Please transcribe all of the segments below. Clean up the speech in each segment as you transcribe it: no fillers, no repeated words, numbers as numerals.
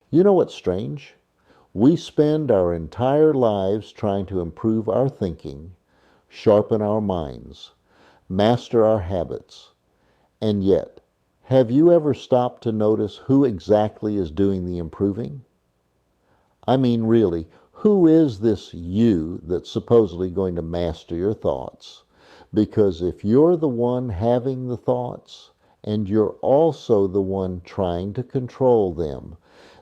You know what's strange? We spend our entire lives trying to improve our thinking, sharpen our minds, master our habits, and yet, have you ever stopped to notice who exactly is doing the improving? I mean, really, who is this you that's supposedly going to master your thoughts? Because if you're the one having the thoughts, and you're also the one trying to control them,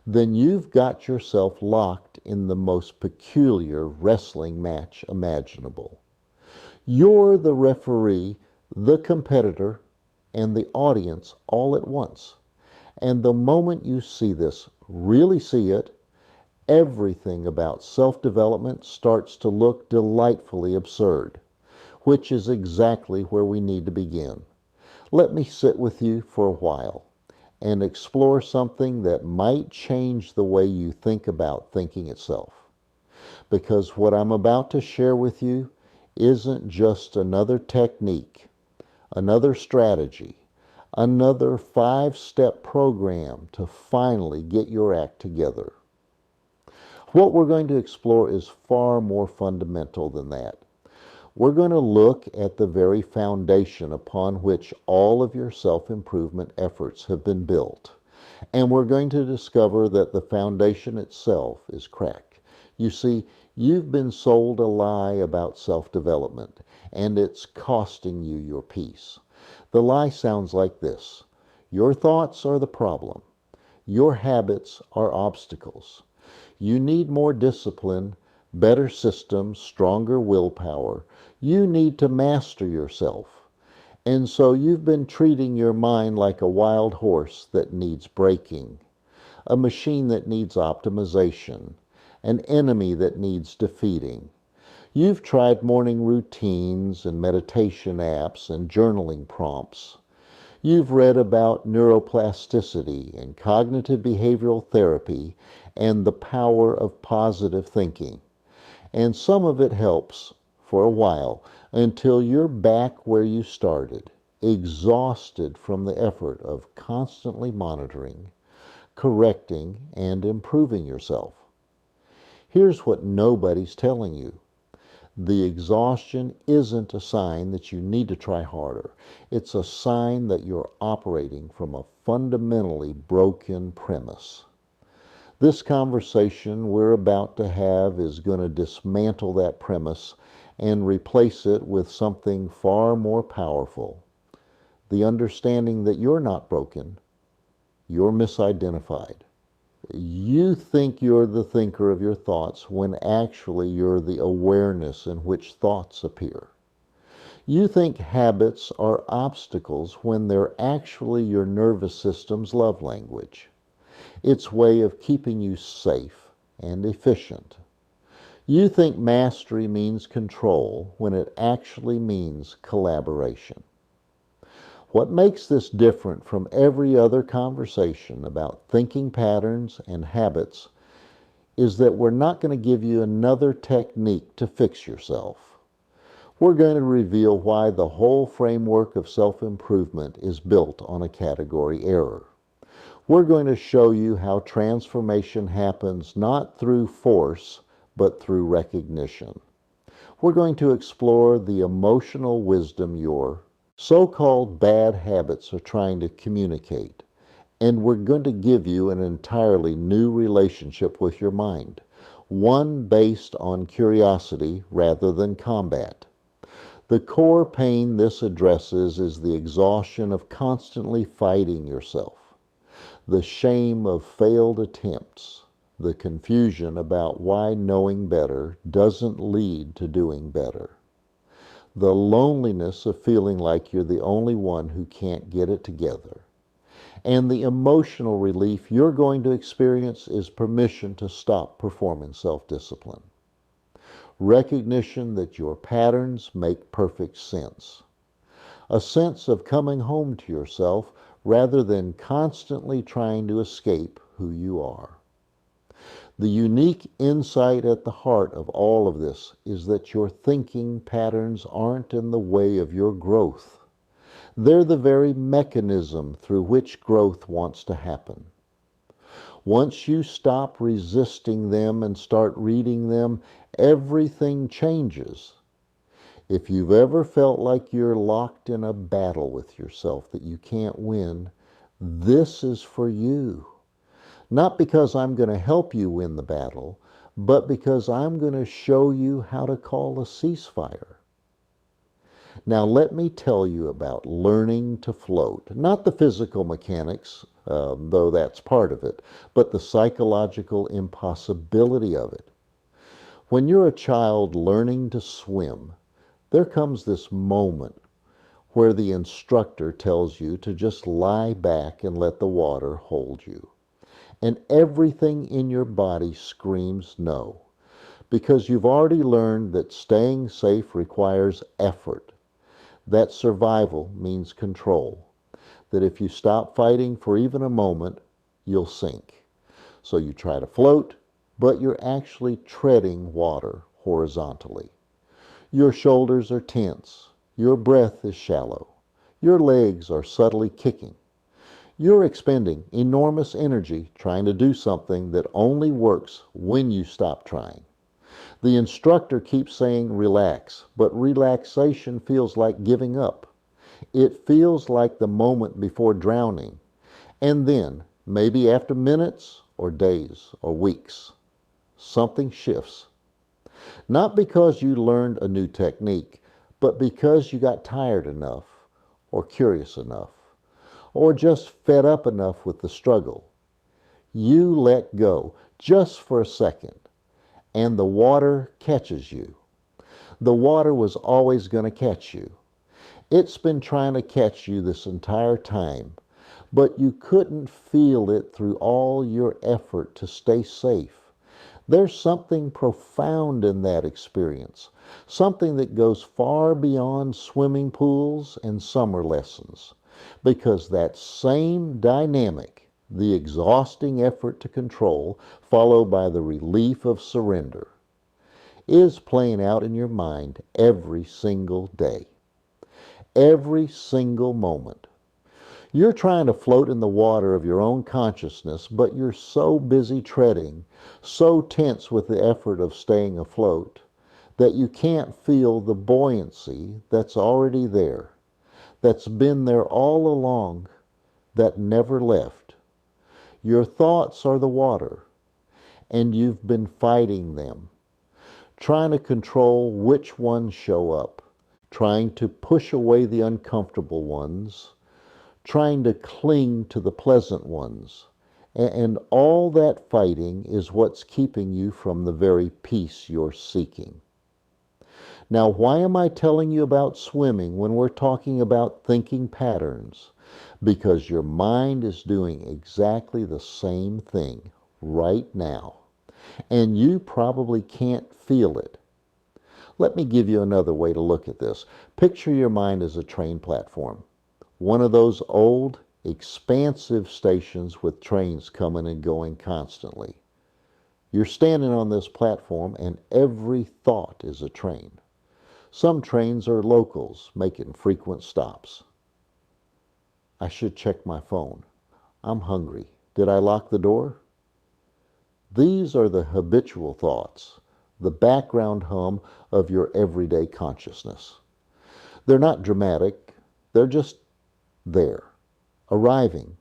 then you've got yourself locked in the most peculiar wrestling match imaginable. You're the referee, the competitor, and the audience all at once. And the moment you see this, really see it, everything about self development starts to look delightfully absurd, which is exactly where we need to begin. Let me sit with you for a while and explore something that might change the way you think about thinking itself. Because what I'm about to share with you isn't just another technique, another strategy, another 5 step program to finally get your act together. What we're going to explore is far more fundamental than that. We're going to look at the very foundation upon which all of your self-improvement efforts have been built. And we're going to discover that the foundation itself is cracked. You see, you've been sold a lie about self-development, and it's costing you your peace. The lie sounds like this: your thoughts are the problem. Your habits are obstacles. You need more discipline, better systems, stronger willpower. You need to master yourself. And so you've been treating your mind like a wild horse that needs breaking, a machine that needs optimization, an enemy that needs defeating. You've tried morning routines and meditation apps and journaling prompts. You've read about neuroplasticity and cognitive behavioral therapy and the power of positive thinking. And some of it helps for a while until you're back where you started, exhausted from the effort of constantly monitoring, correcting, and improving yourself. Here's what nobody's telling you: the exhaustion isn't a sign that you need to try harder. It's a sign that you're operating from a fundamentally broken premise. This conversation we're about to have is going to dismantle that premise and replace it with something far more powerful: the understanding that you're not broken, you're misidentified. You think you're the thinker of your thoughts when actually you're the awareness in which thoughts appear. You think habits are obstacles when they're actually your nervous system's love language, its way of keeping you safe and efficient. You think mastery means control when it actually means collaboration. What makes this different from every other conversation about thinking patterns and habits is that we're not going to give you another technique to fix yourself. We're going to reveal why the whole framework of self-improvement is built on a category error. We're going to show you how transformation happens not through force, but through recognition. We're going to explore the emotional wisdom your so-called bad habits are trying to communicate. And we're going to give you an entirely new relationship with your mind, one based on curiosity rather than combat. The core pain this addresses is the exhaustion of constantly fighting yourself, the shame of failed attempts, the confusion about why knowing better doesn't lead to doing better, the loneliness of feeling like you're the only one who can't get it together. And the emotional relief you're going to experience is permission to stop performing self-discipline. Recognition that your patterns make perfect sense. A sense of coming home to yourself rather than constantly trying to escape who you are. The unique insight at the heart of all of this is that your thinking patterns aren't in the way of your growth. They're the very mechanism through which growth wants to happen. Once you stop resisting them and start reading them, everything changes. If you've ever felt like you're locked in a battle with yourself that you can't win, this is for you. Not because I'm going to help you win the battle, but because I'm going to show you how to call a ceasefire. Now, let me tell you about learning to float. Not the physical mechanics, though that's part of it, but the psychological impossibility of it. When you're a child learning to swim, there comes this moment where the instructor tells you to just lie back and let the water hold you. And everything in your body screams no, because you've already learned that staying safe requires effort, that survival means control, that if you stop fighting for even a moment, you'll sink. So you try to float, but you're actually treading water horizontally. Your shoulders are tense, your breath is shallow, your legs are subtly kicking. You're expending enormous energy trying to do something that only works when you stop trying. The instructor keeps saying relax, but relaxation feels like giving up. It feels like the moment before drowning. And then, maybe after minutes or days or weeks, something shifts. Not because you learned a new technique, but because you got tired enough, or curious enough, or just fed up enough with the struggle. You let go just for a second, and the water catches you. The water was always going to catch you. It's been trying to catch you this entire time, but you couldn't feel it through all your effort to stay safe. There's something profound in that experience, something that goes far beyond swimming pools and summer lessons, because that same dynamic, the exhausting effort to control, followed by the relief of surrender, is playing out in your mind every single day, every single moment. You're trying to float in the water of your own consciousness, but you're so busy treading, so tense with the effort of staying afloat, that you can't feel the buoyancy that's already there, that's been there all along, that never left. Your thoughts are the water, and you've been fighting them, trying to control which ones show up, trying to push away the uncomfortable ones, trying to cling to the pleasant ones. And all that fighting is what's keeping you from the very peace you're seeking. Now, why am I telling you about swimming when we're talking about thinking patterns? Because your mind is doing exactly the same thing right now. And you probably can't feel it. Let me give you another way to look at this. Picture your mind as a train platform. One of those old, expansive stations with trains coming and going constantly. You're standing on this platform and every thought is a train. Some trains are locals making frequent stops. I should check my phone. I'm hungry. Did I lock the door? These are the habitual thoughts, the background hum of your everyday consciousness. They're not dramatic, they're just there, arriving,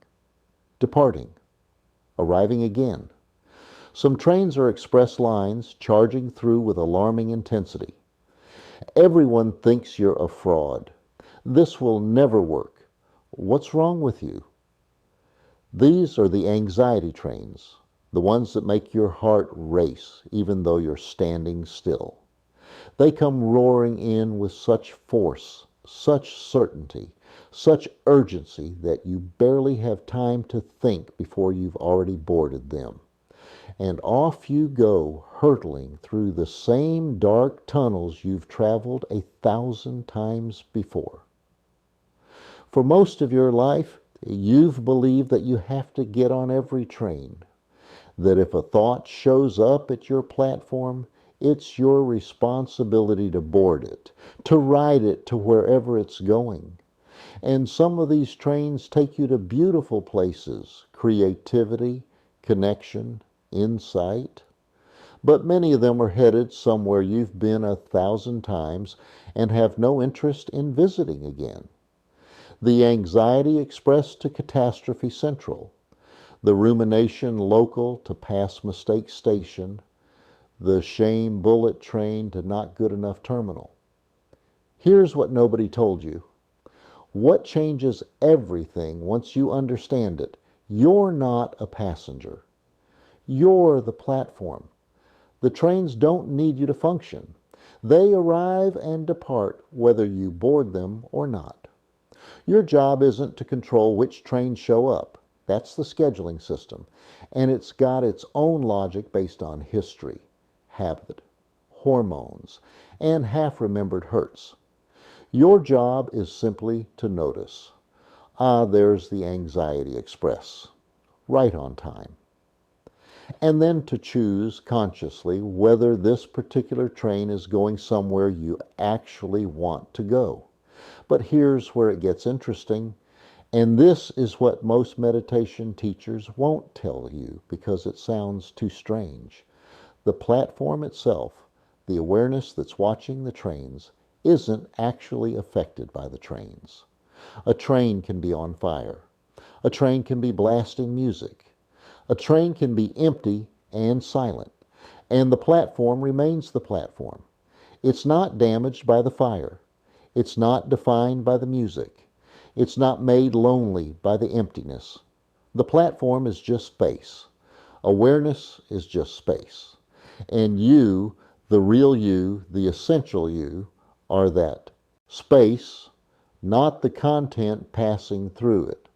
departing, arriving again. Some trains are express lines charging through with alarming intensity. Everyone thinks you're a fraud. This will never work. What's wrong with you? These are the anxiety trains, the ones that make your heart race even though you're standing still. They come roaring in with such force, such certainty, such urgency that you barely have time to think before you've already boarded them. And off you go, hurtling through the same dark tunnels you've traveled 1,000 times before. For most of your life, you've believed that you have to get on every train, that if a thought shows up at your platform, it's your responsibility to board it, to ride it to wherever it's going. And some of these trains take you to beautiful places, creativity, connection, insight. But many of them are headed somewhere you've been 1,000 times and have no interest in visiting again. The anxiety expressed to catastrophe central, the rumination local to past mistake station, the shame bullet train to not good enough terminal. Here's what nobody told you. What changes everything once you understand it? You're not a passenger. You're the platform. The trains don't need you to function. They arrive and depart whether you board them or not. Your job isn't to control which trains show up. That's the scheduling system. And it's got its own logic based on history, habit, hormones, and half-remembered hurts. Your job is simply to notice. There's the Anxiety Express, right on time. And then to choose consciously whether this particular train is going somewhere you actually want to go. But here's where it gets interesting, and this is what most meditation teachers won't tell you because it sounds too strange. The platform itself, the awareness that's watching the trains, isn't actually affected by the trains. A train can be on fire. A train can be blasting music. A train can be empty and silent, and the platform remains the platform. It's not damaged by the fire. It's not defined by the music. It's not made lonely by the emptiness. The platform is just space. Awareness is just space. And you, the real you, the essential you, are that space, not the content passing through it.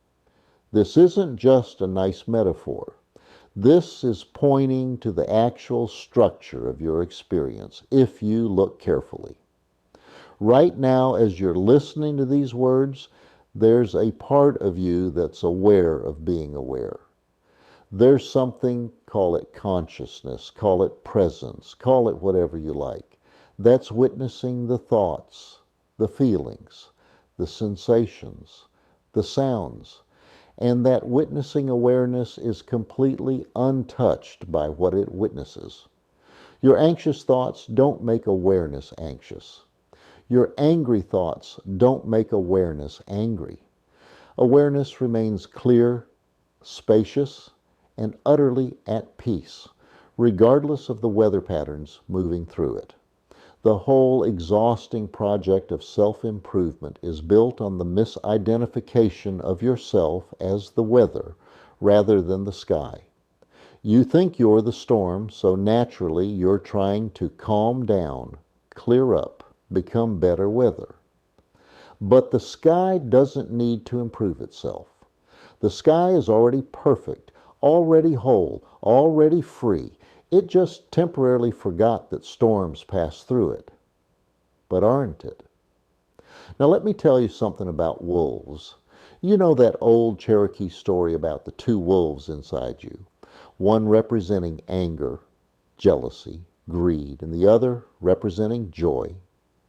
This isn't just a nice metaphor. This is pointing to the actual structure of your experience, if you look carefully. Right now, as you're listening to these words, there's a part of you that's aware of being aware. There's something, call it consciousness, call it presence, call it whatever you like, that's witnessing the thoughts, the feelings, the sensations, the sounds, and that witnessing awareness is completely untouched by what it witnesses. Your anxious thoughts don't make awareness anxious. Your angry thoughts don't make awareness angry. Awareness remains clear, spacious, and utterly at peace, regardless of the weather patterns moving through it. The whole exhausting project of self-improvement is built on the misidentification of yourself as the weather rather than the sky. You think you're the storm, so naturally you're trying to calm down, clear up, become better weather. But the sky doesn't need to improve itself. The sky is already perfect, already whole, already free. It just temporarily forgot that storms pass through it. But aren't it? Now let me tell you something about wolves. You know that old Cherokee story about the two wolves inside you, one representing anger, jealousy, greed, and the other representing joy,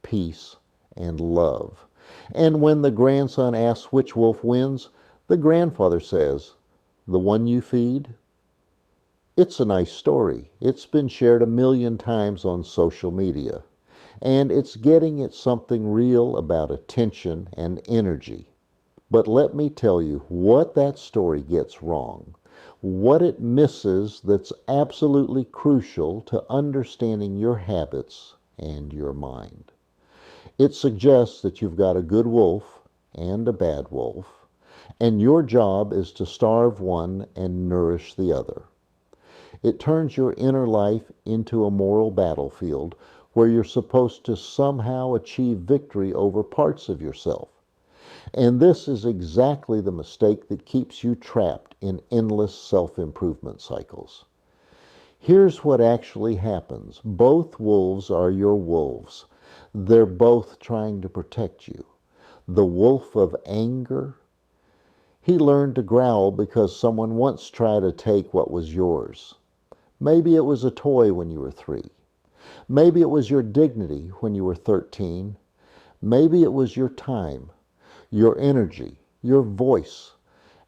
peace, and love. And when the grandson asks which wolf wins, the grandfather says, "The one you feed." It's a nice story. It's been shared 1,000,000 times on social media. And it's getting at something real about attention and energy. But let me tell you what that story gets wrong. What it misses that's absolutely crucial to understanding your habits and your mind. It suggests that you've got a good wolf and a bad wolf, and your job is to starve one and nourish the other. It turns your inner life into a moral battlefield where you're supposed to somehow achieve victory over parts of yourself. And this is exactly the mistake that keeps you trapped in endless self-improvement cycles. Here's what actually happens. Both wolves are your wolves. They're both trying to protect you. The wolf of anger, he learned to growl because someone once tried to take what was yours. Maybe it was a toy when you were 3. Maybe it was your dignity when you were 13. Maybe it was your time, your energy, your voice.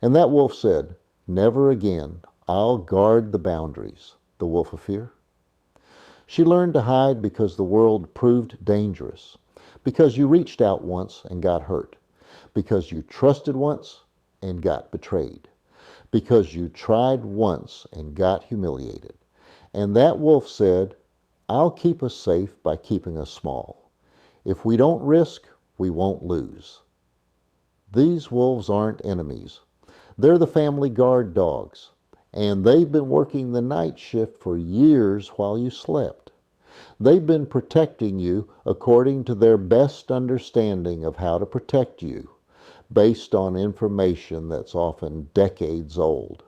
And that wolf said, "Never again. I'll guard the boundaries, the wolf of fear. She learned to hide because the world proved dangerous, because you reached out once and got hurt, because you trusted once and got betrayed, because you tried once and got humiliated. And that wolf said, I'll keep us safe by keeping us small. If we don't risk, we won't lose. These wolves aren't enemies. They're the family guard dogs, and they've been working the night shift for years while you slept. They've been protecting you according to their best understanding of how to protect you, based on information that's often decades old.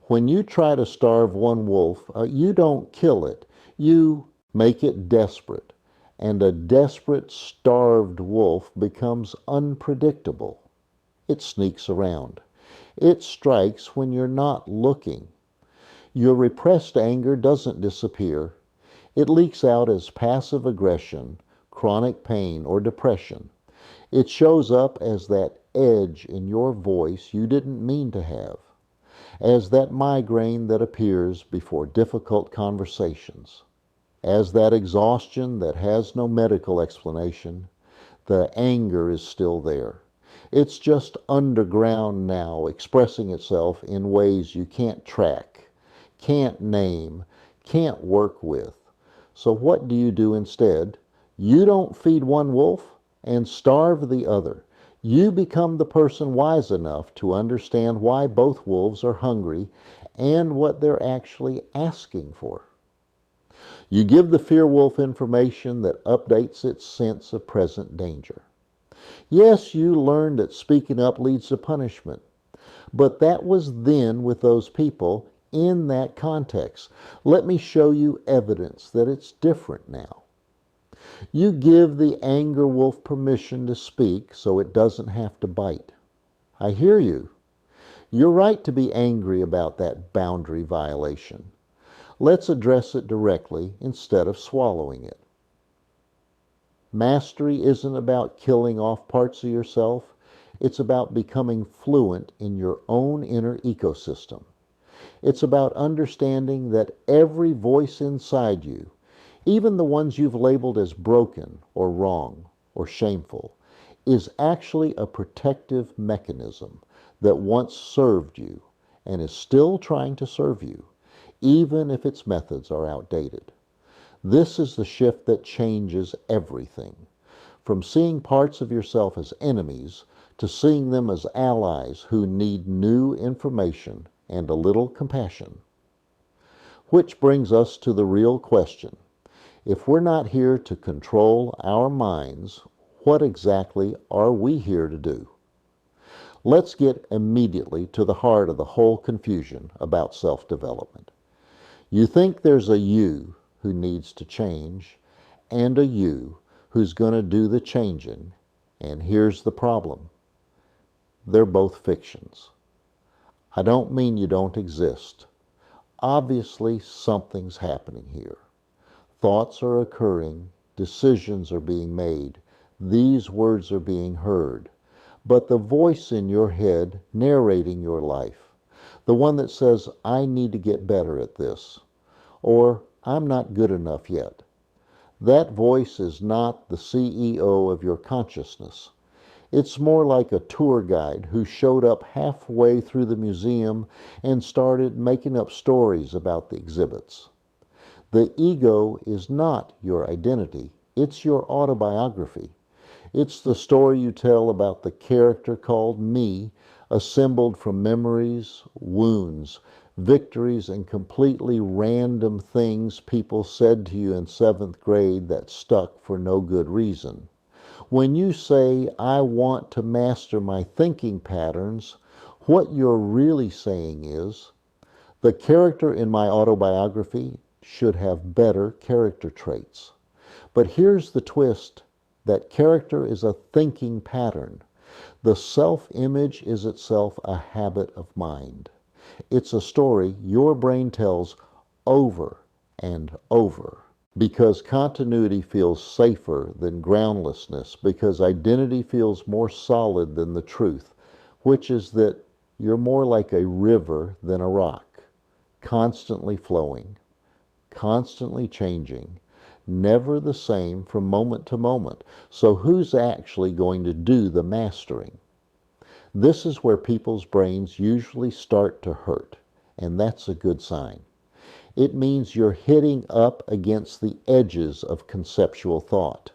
When you try to starve one wolf, you don't kill it. You make it desperate. And a desperate, starved wolf becomes unpredictable. It sneaks around. It strikes when you're not looking. Your repressed anger doesn't disappear. It leaks out as passive aggression, chronic pain, or depression. It shows up as that edge in your voice you didn't mean to have, as that migraine that appears before difficult conversations, as that exhaustion that has no medical explanation. The anger is still there. It's just underground now, expressing itself in ways you can't track, can't name, can't work with. So what do you do instead? You don't feed one wolf and starve the other. You become the person wise enough to understand why both wolves are hungry and what they're actually asking for. You give the fear wolf information that updates its sense of present danger. Yes, you learned that speaking up leads to punishment, but that was then with those people in that context. Let me show you evidence that it's different now. You give the anger wolf permission to speak so it doesn't have to bite. I hear you. You're right to be angry about that boundary violation. Let's address it directly instead of swallowing it. Mastery isn't about killing off parts of yourself. It's about becoming fluent in your own inner ecosystem. It's about understanding that every voice inside you, even the ones you've labeled as broken or wrong or shameful, is actually a protective mechanism that once served you and is still trying to serve you, even if its methods are outdated. This is the shift that changes everything, from seeing parts of yourself as enemies to seeing them as allies who need new information and a little compassion. Which brings us to the real question. If we're not here to control our minds, what exactly are we here to do? Let's get immediately to the heart of the whole confusion about self-development. You think there's a you who needs to change and a you who's going to do the changing, and here's the problem. They're both fictions. I don't mean you don't exist. Obviously, something's happening here. Thoughts are occurring, decisions are being made, these words are being heard. But the voice in your head narrating your life, the one that says, I need to get better at this, or I'm not good enough yet, that voice is not the CEO of your consciousness. It's more like a tour guide who showed up halfway through the museum and started making up stories about the exhibits. The ego is not your identity. It's your autobiography. It's the story you tell about the character called me, assembled from memories, wounds, victories, and completely random things people said to you in 7th grade that stuck for no good reason. When you say, I want to master my thinking patterns, what you're really saying is, the character in my autobiography should have better character traits. But here's the twist, that character is a thinking pattern. The self-image is itself a habit of mind. It's a story your brain tells over and over. Because continuity feels safer than groundlessness, because identity feels more solid than the truth, which is that you're more like a river than a rock. constantly flowing, constantly changing, never the same from moment to moment. So who's actually going to do the mastering? This is where people's brains usually start to hurt, and that's a good sign. It means you're hitting up against the edges of conceptual thought.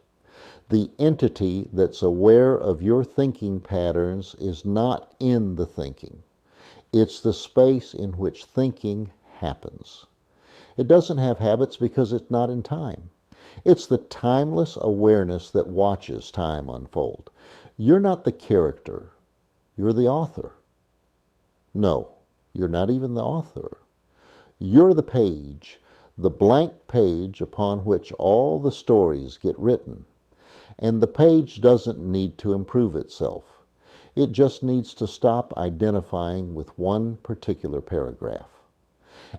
The entity that's aware of your thinking patterns is not in the thinking. It's the space in which thinking happens. It doesn't have habits because it's not in time. It's the timeless awareness that watches time unfold. You're not the character, you're the author. No, you're not even the author. You're the page, the blank page upon which all the stories get written. And the page doesn't need to improve itself. It just needs to stop identifying with one particular paragraph.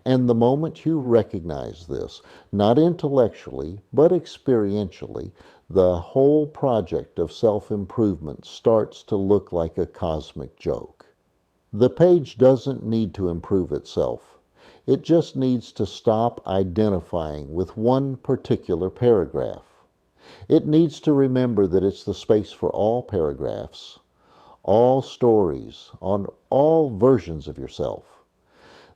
And the moment you recognize this, not intellectually, but experientially, the whole project of self-improvement starts to look like a cosmic joke. The page doesn't need to improve itself. It just needs to stop identifying with one particular paragraph. It needs to remember that it's the space for all paragraphs, all stories, on all versions of yourself.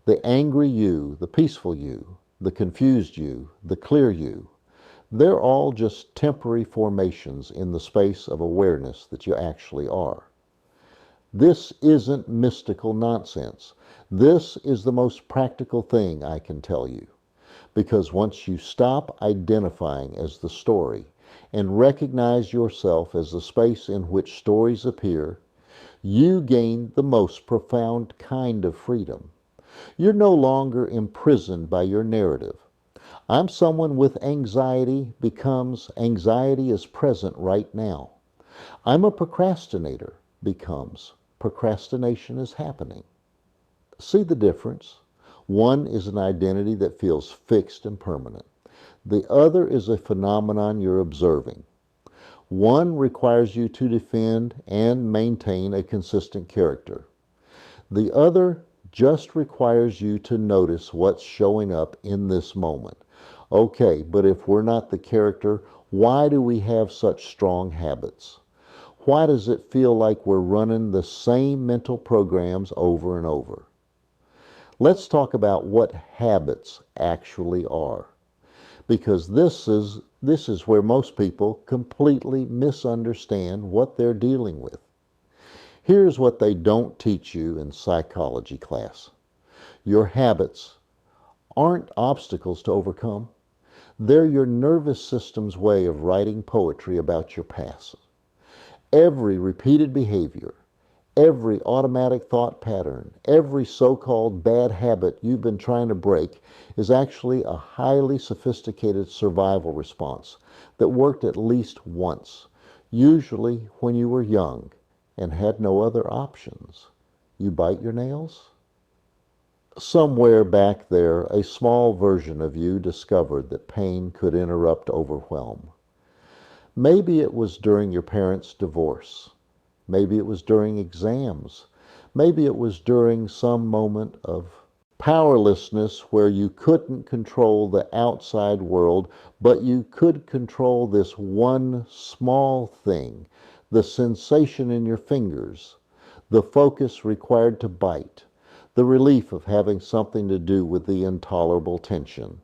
The angry you, the peaceful you, the confused you, the clear you, they're all just temporary formations in the space of awareness that you actually are. This isn't mystical nonsense. This is the most practical thing I can tell you. Because once you stop identifying as the story and recognize yourself as the space in which stories appear, you gain the most profound kind of freedom. You're no longer imprisoned by your narrative. I'm someone with anxiety becomes anxiety is present right now. I'm a procrastinator becomes procrastination is happening. See the difference? One is an identity that feels fixed and permanent. The other is a phenomenon you're observing. One requires you to defend and maintain a consistent character. The other just requires you to notice what's showing up in this moment. Okay, but if we're not the character, why do we have such strong habits? Why does it feel like we're running the same mental programs over and over? Let's talk about what habits actually are, because this is where most people completely misunderstand what they're dealing with. Here's what they don't teach you in psychology class. Your habits aren't obstacles to overcome. They're your nervous system's way of writing poetry about your past. Every repeated behavior, every automatic thought pattern, every so-called bad habit you've been trying to break is actually a highly sophisticated survival response that worked at least once, usually when you were young and had no other options. You bite your nails? Somewhere back there, a small version of you discovered that pain could interrupt overwhelm. Maybe it was during your parents' divorce. Maybe it was during exams. Maybe it was during some moment of powerlessness where you couldn't control the outside world, but you could control this one small thing, the sensation in your fingers, the focus required to bite, the relief of having something to do with the intolerable tension.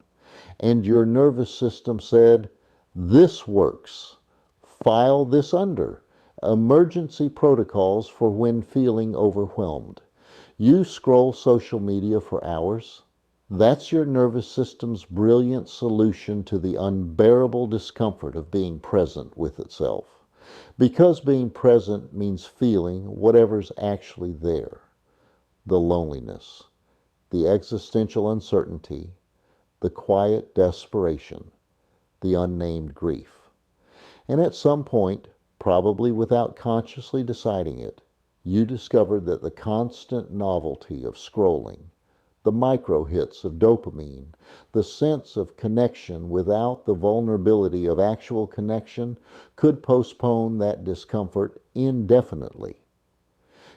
And your nervous system said, "This works. File this under. Emergency protocols for when feeling overwhelmed." You scroll social media for hours. That's your nervous system's brilliant solution to the unbearable discomfort of being present with itself. Because being present means feeling whatever's actually there. The loneliness, the existential uncertainty, the quiet desperation, the unnamed grief. And at some point, probably without consciously deciding it, you discovered that the constant novelty of scrolling, the micro hits of dopamine, the sense of connection without the vulnerability of actual connection could postpone that discomfort indefinitely.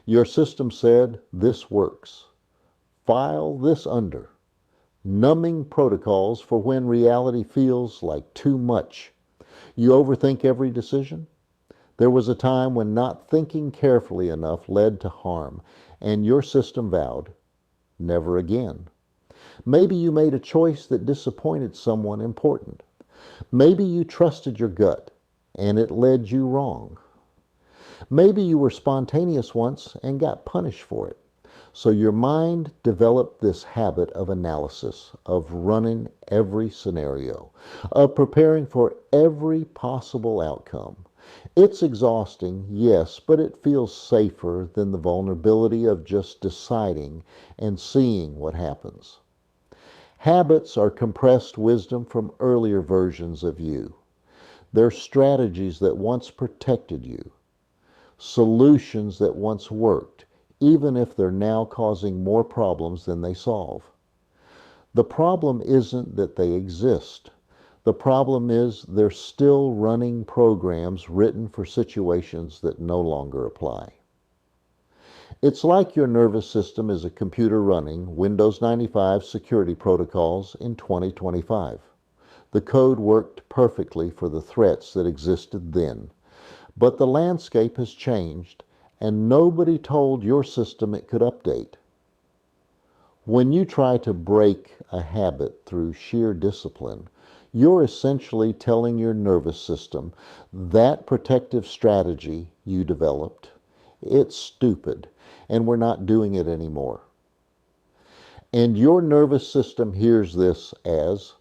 Your system said, "This works. File this under." numbing protocols for when reality feels like too much. You overthink every decision? There was a time when not thinking carefully enough led to harm, and your system vowed, never again. Maybe you made a choice that disappointed someone important. Maybe you trusted your gut, and it led you wrong. Maybe you were spontaneous once and got punished for it. So your mind developed this habit of analysis, of running every scenario, of preparing for every possible outcome. It's exhausting, yes, but it feels safer than the vulnerability of just deciding and seeing what happens. Habits are compressed wisdom from earlier versions of you. They're strategies that once protected you, solutions that once worked, even if they're now causing more problems than they solve. The problem isn't that they exist. The problem is they're still running programs written for situations that no longer apply. It's like your nervous system is a computer running Windows 95 security protocols in 2025. The code worked perfectly for the threats that existed then, but the landscape has changed, and nobody told your system it could update. When you try to break a habit through sheer discipline, you're essentially telling your nervous system that protective strategy you developed, it's stupid, and we're not doing it anymore. And your nervous system hears this as,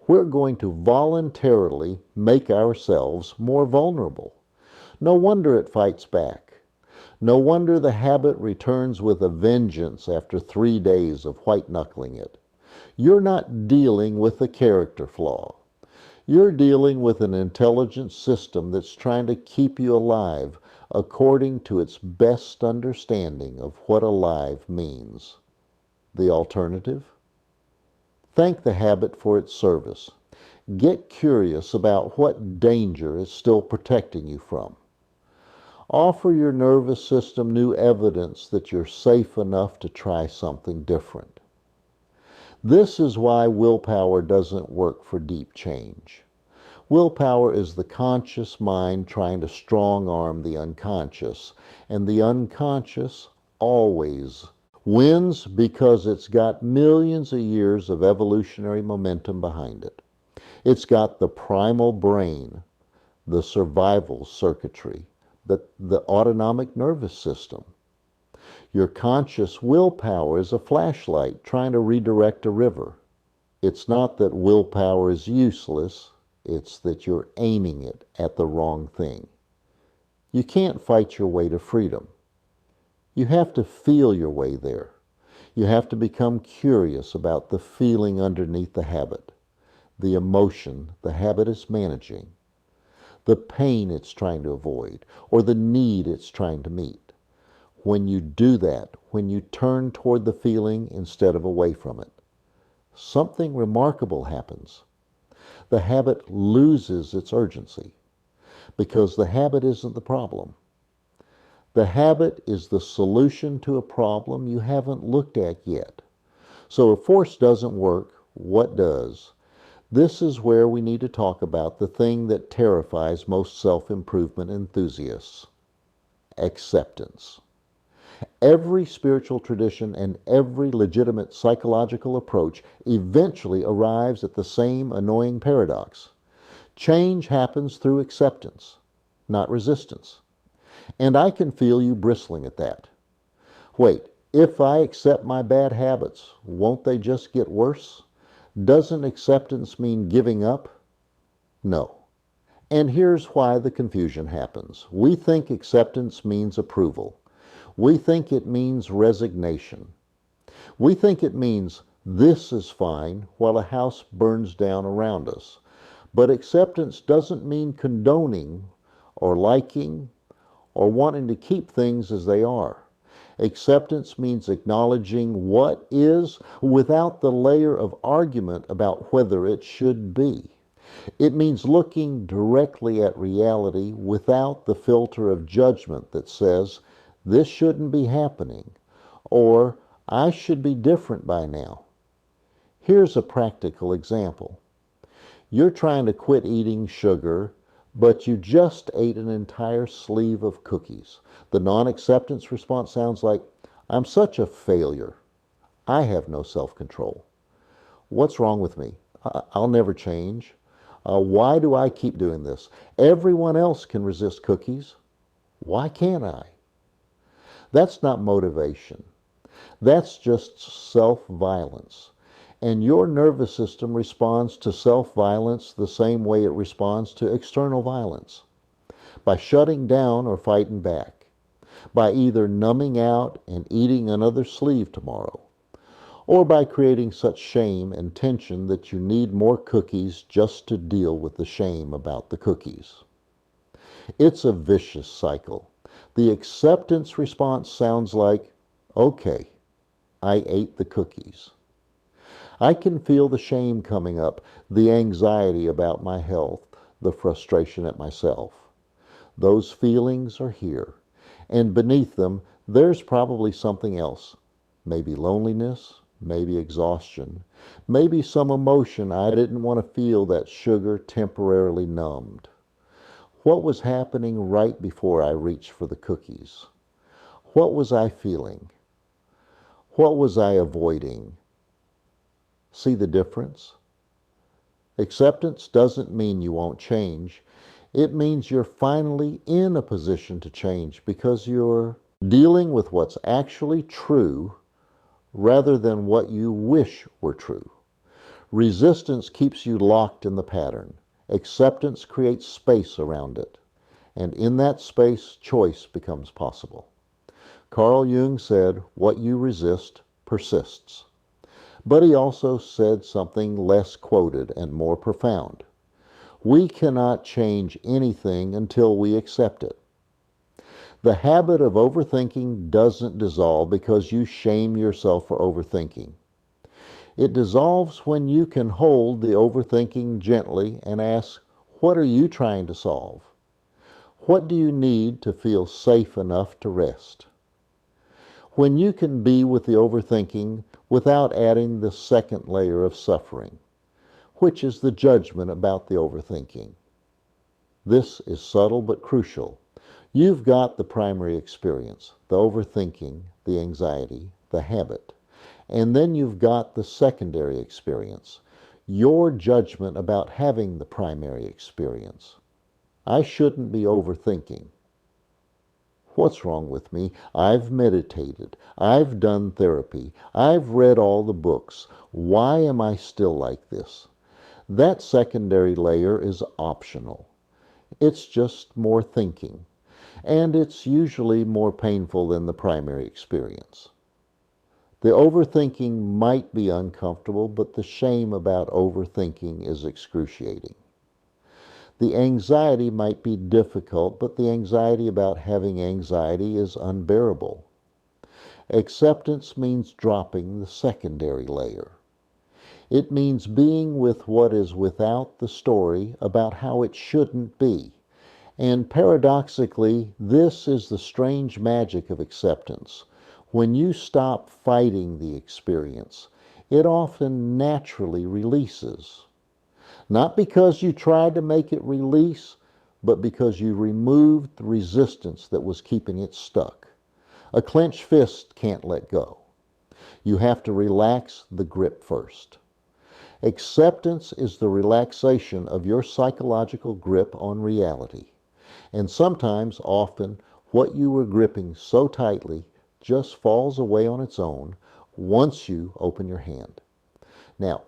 we're going to voluntarily make ourselves more vulnerable. No wonder it fights back. No wonder the habit returns with a vengeance after 3 days of white-knuckling it. You're not dealing with a character flaw. You're dealing with an intelligent system that's trying to keep you alive according to its best understanding of what alive means. The alternative? Thank the habit for its service. Get curious about what danger it's still protecting you from. Offer your nervous system new evidence that you're safe enough to try something different. This is why willpower doesn't work for deep change. Willpower is the conscious mind trying to strong-arm the unconscious, and the unconscious always wins because it's got millions of years of evolutionary momentum behind it. It's got the primal brain, the survival circuitry, the autonomic nervous system. Your conscious willpower is a flashlight trying to redirect a river. It's not that willpower is useless, it's that you're aiming it at the wrong thing. You can't fight your way to freedom. You have to feel your way there. You have to become curious about the feeling underneath the habit, the emotion the habit is managing, the pain it's trying to avoid, or the need it's trying to meet. When you do that, when you turn toward the feeling instead of away from it, something remarkable happens. The habit loses its urgency because the habit isn't the problem. The habit is the solution to a problem you haven't looked at yet. So if force doesn't work, what does? This is where we need to talk about the thing that terrifies most self-improvement enthusiasts: acceptance. Every spiritual tradition and every legitimate psychological approach eventually arrives at the same annoying paradox. Change happens through acceptance, not resistance. And I can feel you bristling at that. Wait, if I accept my bad habits, won't they just get worse? Doesn't acceptance mean giving up? No. And here's why the confusion happens. We think acceptance means approval. We think it means resignation. We think it means this is fine while a house burns down around us. But acceptance doesn't mean condoning or liking or wanting to keep things as they are. Acceptance means acknowledging what is without the layer of argument about whether it should be. It means looking directly at reality without the filter of judgment that says, this shouldn't be happening, or I should be different by now. Here's a practical example. You're trying to quit eating sugar, but you just ate an entire sleeve of cookies. The non-acceptance response sounds like, I'm such a failure. I have no self-control. What's wrong with me? I'll never change. Why do I keep doing this? Everyone else can resist cookies. Why can't I? That's not motivation. That's just self-violence. And your nervous system responds to self-violence the same way it responds to external violence. By shutting down or fighting back. By either numbing out and eating another sleeve tomorrow. Or by creating such shame and tension that you need more cookies just to deal with the shame about the cookies. It's a vicious cycle. The acceptance response sounds like, okay, I ate the cookies. I can feel the shame coming up, the anxiety about my health, the frustration at myself. Those feelings are here, and beneath them, there's probably something else. Maybe loneliness, maybe exhaustion, maybe some emotion I didn't want to feel that sugar temporarily numbed. What was happening right before I reached for the cookies? What was I feeling? What was I avoiding? See the difference? Acceptance doesn't mean you won't change. It means you're finally in a position to change because you're dealing with what's actually true rather than what you wish were true. Resistance keeps you locked in the pattern. Acceptance creates space around it. And in that space, choice becomes possible. Carl Jung said, what you resist persists. But he also said something less quoted and more profound. We cannot change anything until we accept it. The habit of overthinking doesn't dissolve because you shame yourself for overthinking. It dissolves when you can hold the overthinking gently and ask, what are you trying to solve? What do you need to feel safe enough to rest? When you can be with the overthinking without adding the second layer of suffering, which is the judgment about the overthinking. This is subtle but crucial. You've got the primary experience, the overthinking, the anxiety, the habit. And then you've got the secondary experience, your judgment about having the primary experience. I shouldn't be overthinking. What's wrong with me? I've meditated. I've done therapy. I've read all the books. Why am I still like this? That secondary layer is optional. It's just more thinking. And it's usually more painful than the primary experience. The overthinking might be uncomfortable, but the shame about overthinking is excruciating. The anxiety might be difficult, but the anxiety about having anxiety is unbearable. Acceptance means dropping the secondary layer. It means being with what is without the story about how it shouldn't be. And paradoxically, this is the strange magic of acceptance. When you stop fighting the experience, it often naturally releases. Not because you tried to make it release, but because you removed the resistance that was keeping it stuck. A clenched fist can't let go. You have to relax the grip first. Acceptance is the relaxation of your psychological grip on reality. And sometimes, often, what you were gripping so tightly just falls away on its own once you open your hand. Now,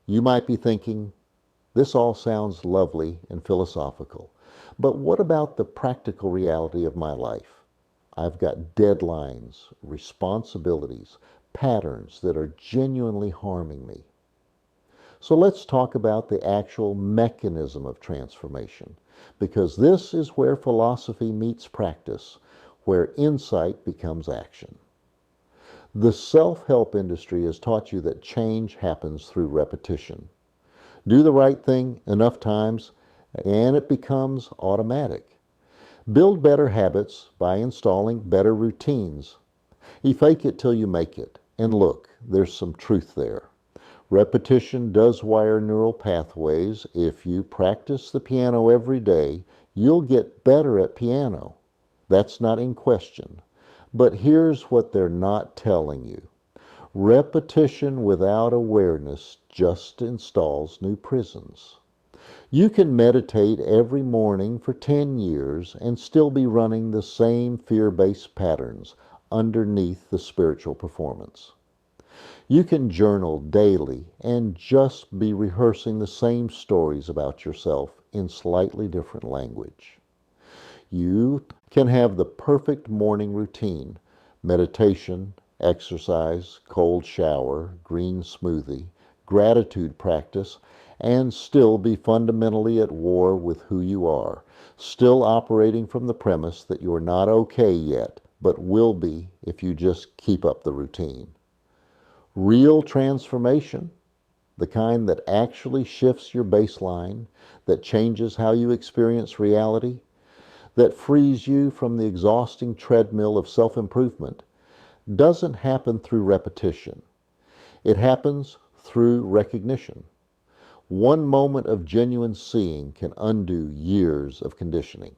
you might be thinking, this all sounds lovely and philosophical, but what about the practical reality of my life? I've got deadlines, responsibilities, patterns that are genuinely harming me. So let's talk about the actual mechanism of transformation, because this is where philosophy meets practice, where insight becomes action. The self-help industry has taught you that change happens through repetition. Do the right thing enough times, and it becomes automatic. Build better habits by installing better routines. You fake it till you make it. And look, there's some truth there. Repetition does wire neural pathways. If you practice the piano every day, you'll get better at piano. That's not in question. But here's what they're not telling you. Repetition without awareness just installs new prisons. You can meditate every morning for 10 years and still be running the same fear-based patterns underneath the spiritual performance. You can journal daily and just be rehearsing the same stories about yourself in slightly different language. You can have the perfect morning routine: meditation, exercise, cold shower, green smoothie, gratitude practice, and still be fundamentally at war with who you are, still operating from the premise that you're not okay yet, but will be if you just keep up the routine. Real transformation, the kind that actually shifts your baseline, that changes how you experience reality, that frees you from the exhausting treadmill of self-improvement, doesn't happen through repetition. It happens through recognition. One moment of genuine seeing can undo years of conditioning.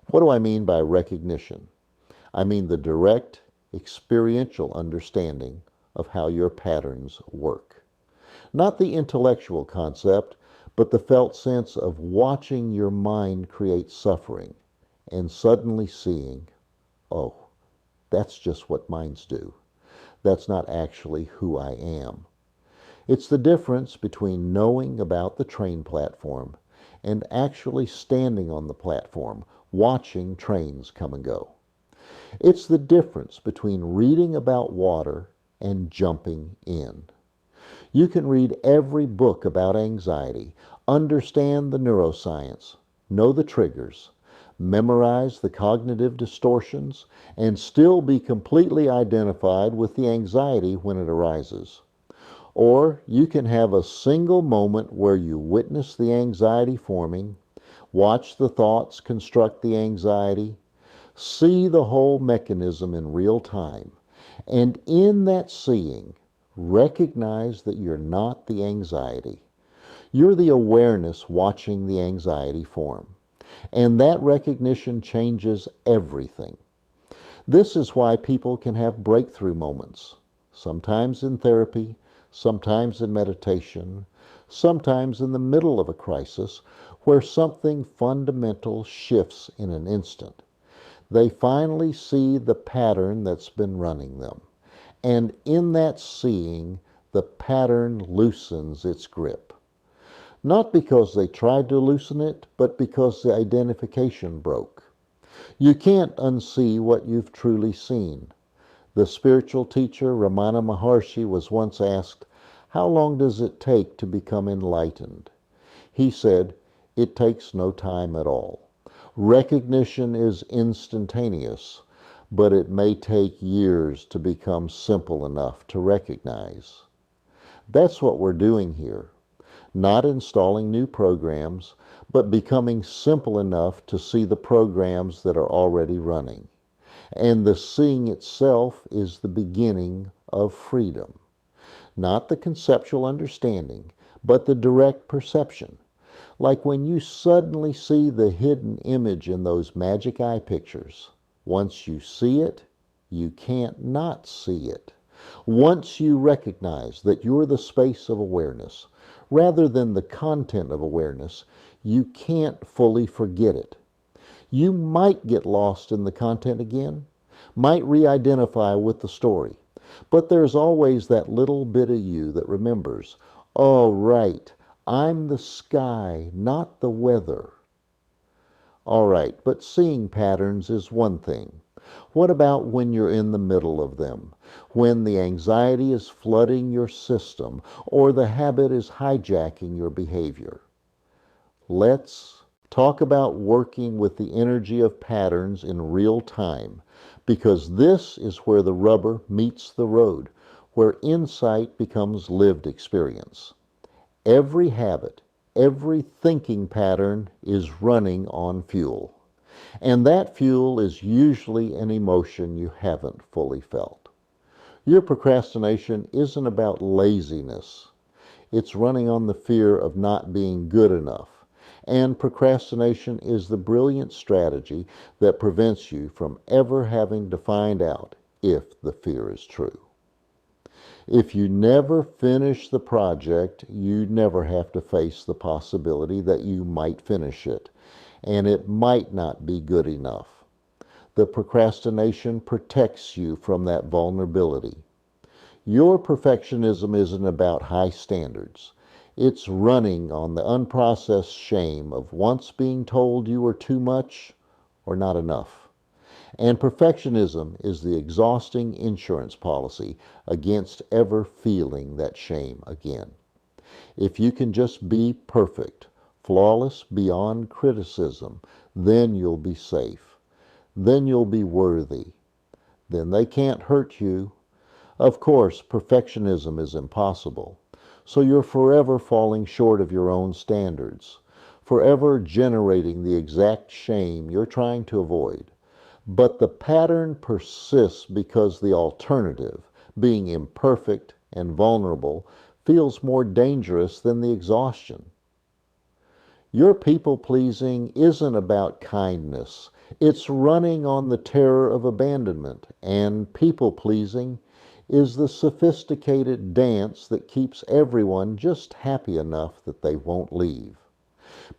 What do I mean by recognition? I mean the direct, experiential understanding of how your patterns work. Not the intellectual concept, but the felt sense of watching your mind create suffering and suddenly seeing, oh, that's just what minds do. That's not actually who I am. It's the difference between knowing about the train platform and actually standing on the platform, watching trains come and go. It's the difference between reading about water and jumping in. You can read every book about anxiety, understand the neuroscience, know the triggers, memorize the cognitive distortions, and still be completely identified with the anxiety when it arises. Or you can have a single moment where you witness the anxiety forming, watch the thoughts construct the anxiety, see the whole mechanism in real time, and in that seeing, recognize that you're not the anxiety. You're the awareness watching the anxiety form. And that recognition changes everything. This is why people can have breakthrough moments, sometimes in therapy, sometimes in meditation, sometimes in the middle of a crisis, where something fundamental shifts in an instant. They finally see the pattern that's been running them. And in that seeing, the pattern loosens its grip. Not because they tried to loosen it, but because the identification broke. You can't unsee what you've truly seen. The spiritual teacher Ramana Maharshi was once asked, "How long does it take to become enlightened?" He said, "It takes no time at all. Recognition is instantaneous, but it may take years to become simple enough to recognize." That's what we're doing here. Not installing new programs, but becoming simple enough to see the programs that are already running. And the seeing itself is the beginning of freedom. Not the conceptual understanding, but the direct perception. Like when you suddenly see the hidden image in those magic eye pictures. Once you see it, you can't not see it. Once you recognize that you're the space of awareness, rather than the content of awareness, you can't fully forget it. You might get lost in the content again, might re-identify with the story, but there's always that little bit of you that remembers, oh, right, I'm the sky, not the weather. All right, but seeing patterns is one thing. What about when you're in the middle of them? When the anxiety is flooding your system or the habit is hijacking your behavior? Let's talk about working with the energy of patterns in real time, because this is where the rubber meets the road, where insight becomes lived experience. Every habit, every thinking pattern is running on fuel. And that fuel is usually an emotion you haven't fully felt. Your procrastination isn't about laziness. It's running on the fear of not being good enough. And procrastination is the brilliant strategy that prevents you from ever having to find out if the fear is true. If you never finish the project, you never have to face the possibility that you might finish it, and it might not be good enough. The procrastination protects you from that vulnerability. Your perfectionism isn't about high standards. It's running on the unprocessed shame of once being told you were too much or not enough. And perfectionism is the exhausting insurance policy against ever feeling that shame again. If you can just be perfect, flawless beyond criticism, then you'll be safe. Then you'll be worthy. Then they can't hurt you. Of course, perfectionism is impossible. So you're forever falling short of your own standards, forever generating the exact shame you're trying to avoid. But the pattern persists because the alternative, being imperfect and vulnerable, feels more dangerous than the exhaustion. Your people-pleasing isn't about kindness. It's running on the terror of abandonment, and people-pleasing is the sophisticated dance that keeps everyone just happy enough that they won't leave.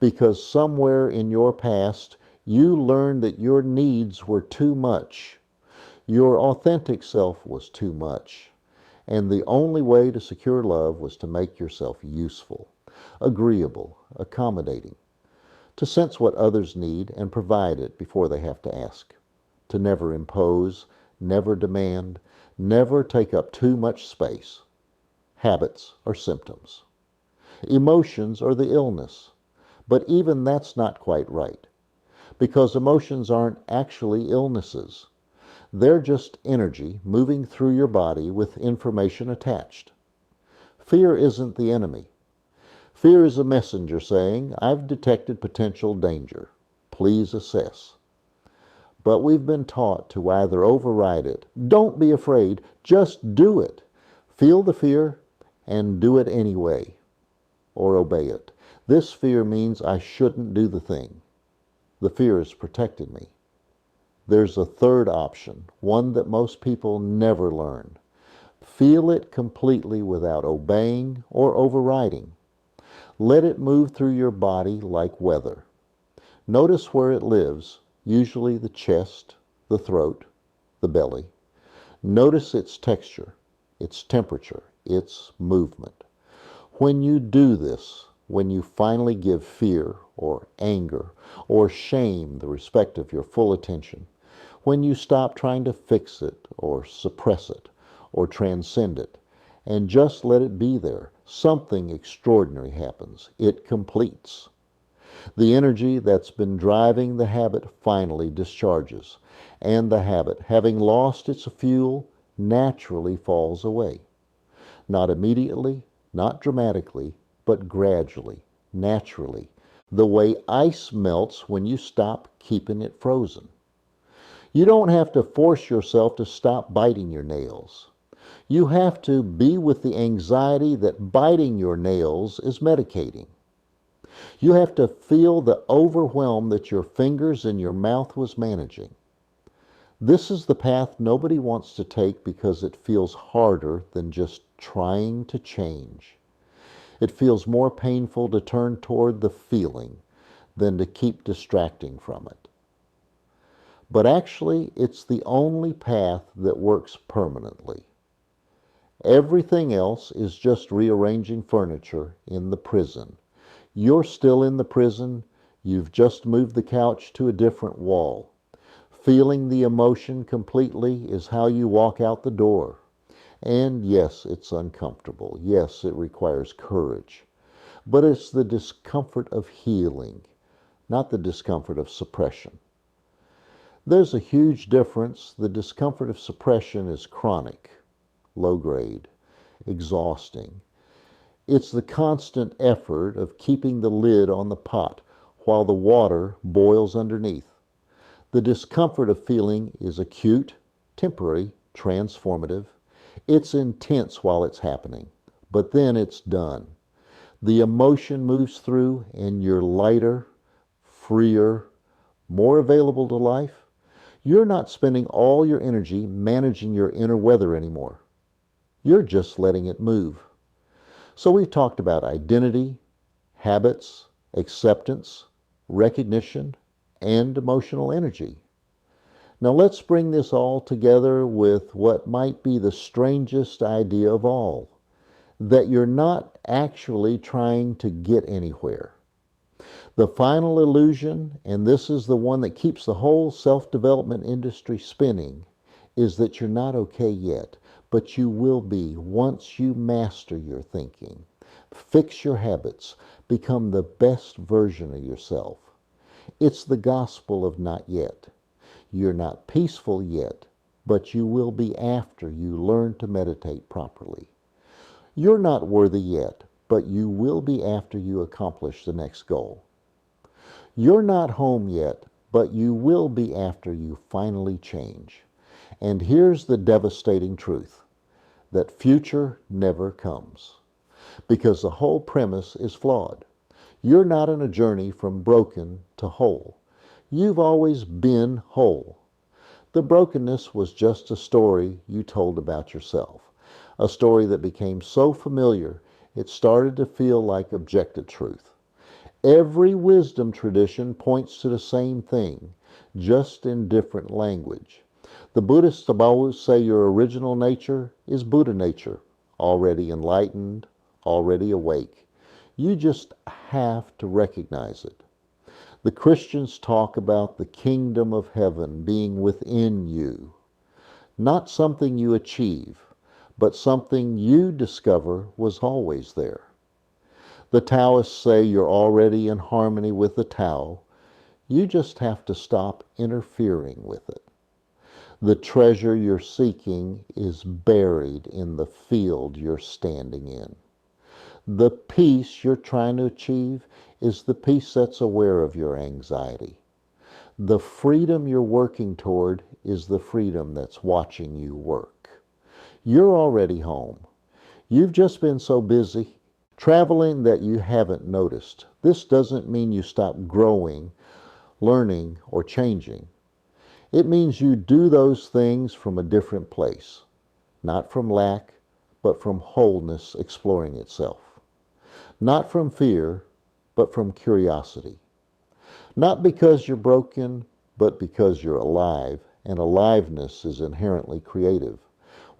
Because somewhere in your past, you learned that your needs were too much. Your authentic self was too much. And the only way to secure love was to make yourself useful, agreeable, accommodating, to sense what others need and provide it before they have to ask, to never impose, never demand, never take up too much space. Habits are symptoms. Emotions are the illness. But even that's not quite right, because emotions aren't actually illnesses. They're just energy moving through your body with information attached. Fear isn't the enemy. Fear is a messenger saying, I've detected potential danger. Please assess. But we've been taught to either override it, don't be afraid, just do it. Feel the fear and do it anyway, or obey it. This fear means I shouldn't do the thing. The fear has protected me. There's a third option, one that most people never learn. Feel it completely without obeying or overriding. Let it move through your body like weather. Notice where it lives, usually the chest, the throat, the belly. Notice its texture, its temperature, its movement. When you do this, when you finally give fear or anger or shame the respect of your full attention, when you stop trying to fix it or suppress it or transcend it and just let it be there, something extraordinary happens. It completes. The energy that's been driving the habit finally discharges, and the habit, having lost its fuel, naturally falls away. Not immediately, not dramatically, but gradually, naturally, the way ice melts when you stop keeping it frozen. You don't have to force yourself to stop biting your nails. You have to be with the anxiety that biting your nails is medicating. You have to feel the overwhelm that your fingers and your mouth was managing. This is the path nobody wants to take because it feels harder than just trying to change. It feels more painful to turn toward the feeling than to keep distracting from it. But actually, it's the only path that works permanently. Everything else is just rearranging furniture in the prison. You're still in the prison, you've just moved the couch to a different wall. Feeling the emotion completely is how you walk out the door. And yes, it's uncomfortable. Yes, it requires courage. But it's the discomfort of healing, not the discomfort of suppression. There's a huge difference. The discomfort of suppression is chronic, low grade, exhausting. It's the constant effort of keeping the lid on the pot while the water boils underneath. The discomfort of feeling is acute, temporary, transformative. It's intense while it's happening, but then it's done. The emotion moves through and you're lighter, freer, more available to life. You're not spending all your energy managing your inner weather anymore. You're just letting it move. So we've talked about identity, habits, acceptance, recognition, and emotional energy. Now let's bring this all together with what might be the strangest idea of all, that you're not actually trying to get anywhere. The final illusion, and this is the one that keeps the whole self-development industry spinning, is that you're not okay yet, but you will be once you master your thinking, fix your habits, become the best version of yourself. It's the gospel of not yet. You're not peaceful yet, but you will be after you learn to meditate properly. You're not worthy yet, but you will be after you accomplish the next goal. You're not home yet, but you will be after you finally change. And here's the devastating truth, that future never comes, because the whole premise is flawed. You're not on a journey from broken to whole. You've always been whole. The brokenness was just a story you told about yourself, a story that became so familiar it started to feel like objective truth. Every wisdom tradition points to the same thing, just in different language. The Buddhists always say your original nature is Buddha nature, already enlightened, already awake. You just have to recognize it. The Christians talk about the kingdom of heaven being within you, not something you achieve, but something you discover was always there. The Taoists say you're already in harmony with the Tao. You just have to stop interfering with it. The treasure you're seeking is buried in the field you're standing in. The peace you're trying to achieve is the peace that's aware of your anxiety. The freedom you're working toward is the freedom that's watching you work. You're already home. You've just been so busy traveling that you haven't noticed. This doesn't mean you stop growing, learning, or changing. It means you do those things from a different place, not from lack, but from wholeness exploring itself. Not from fear, but from curiosity. Not because you're broken, but because you're alive, and aliveness is inherently creative.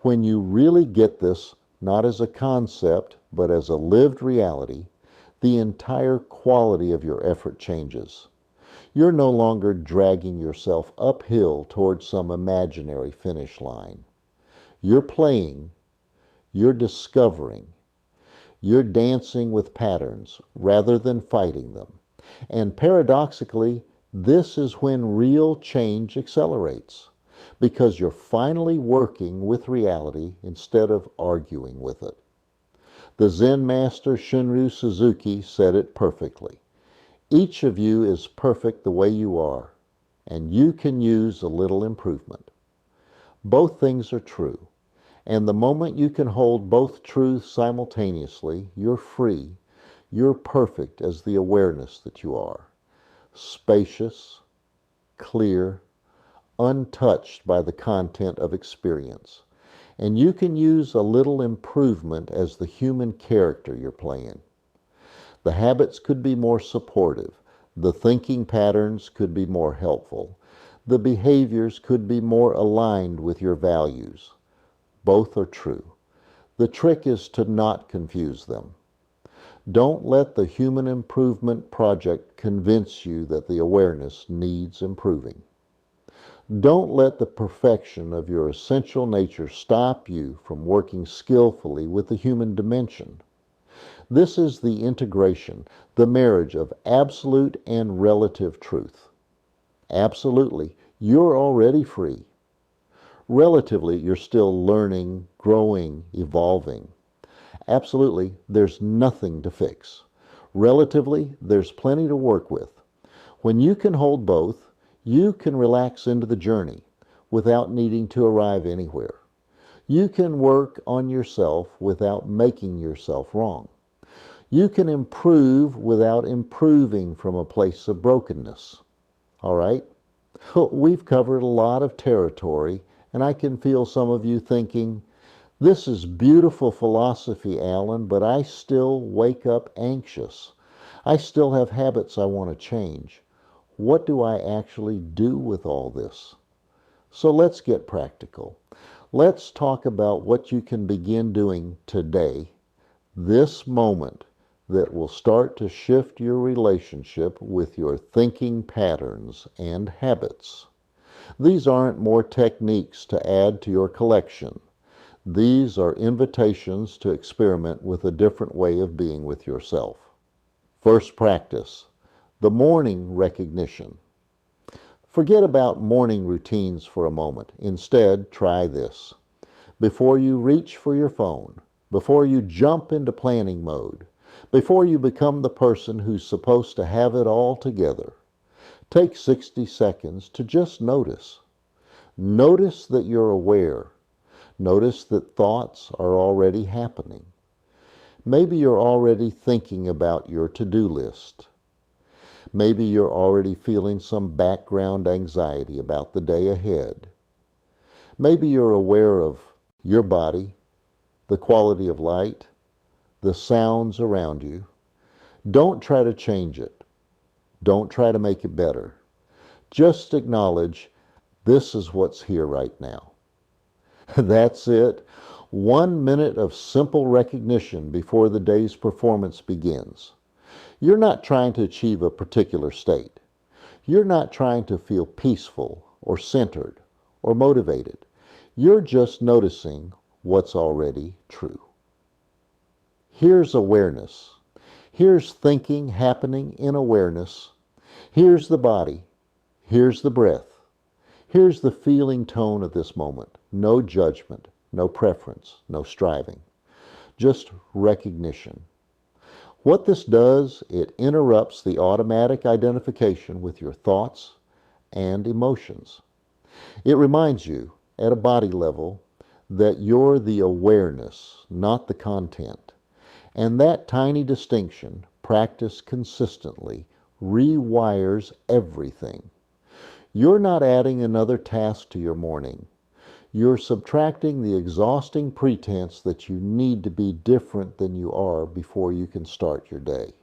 When you really get this, not as a concept, but as a lived reality, the entire quality of your effort changes. You're no longer dragging yourself uphill towards some imaginary finish line. You're playing, you're discovering, you're dancing with patterns rather than fighting them. And paradoxically, this is when real change accelerates, because you're finally working with reality instead of arguing with it. The Zen master Shunryu Suzuki said it perfectly. Each of you is perfect the way you are, and you can use a little improvement. Both things are true, and the moment you can hold both truths simultaneously, you're free. You're perfect as the awareness that you are. Spacious, clear, untouched by the content of experience. And you can use a little improvement as the human character you're playing. The habits could be more supportive. The thinking patterns could be more helpful. The behaviors could be more aligned with your values. Both are true. The trick is to not confuse them. Don't let the human improvement project convince you that the awareness needs improving. Don't let the perfection of your essential nature stop you from working skillfully with the human dimension. This is the integration, the marriage of absolute and relative truth. Absolutely, you're already free. Relatively, you're still learning, growing, evolving. Absolutely, there's nothing to fix. Relatively, there's plenty to work with. When you can hold both, you can relax into the journey without needing to arrive anywhere. You can work on yourself without making yourself wrong. You can improve without improving from a place of brokenness. All right? We've covered a lot of territory, and I can feel some of you thinking, this is beautiful philosophy, Alan, but I still wake up anxious. I still have habits I want to change. What do I actually do with all this? So let's get practical. Let's talk about what you can begin doing today, this moment, that will start to shift your relationship with your thinking patterns and habits. These aren't more techniques to add to your collection. These are invitations to experiment with a different way of being with yourself. First practice, the morning recognition. Forget about morning routines for a moment. Instead, try this. Before you reach for your phone, before you jump into planning mode, before you become the person who's supposed to have it all together, take 60 seconds to just notice. Notice that you're aware. Notice that thoughts are already happening. Maybe you're already thinking about your to-do list. Maybe you're already feeling some background anxiety about the day ahead. Maybe you're aware of your body, the quality of light, the sounds around you. Don't try to change it. Don't try to make it better. Just acknowledge this is what's here right now. That's it. 1 minute of simple recognition before the day's performance begins. You're not trying to achieve a particular state. You're not trying to feel peaceful or centered or motivated. You're just noticing what's already true. Here's awareness. Here's thinking happening in awareness. Here's the body. Here's the breath. Here's the feeling tone of this moment. No judgment, no preference, no striving. Just recognition. What this does, it interrupts the automatic identification with your thoughts and emotions. It reminds you, at a body level, that you're the awareness, not the content. And that tiny distinction, practiced consistently, rewires everything. You're not adding another task to your morning. You're subtracting the exhausting pretense that you need to be different than you are before you can start your day.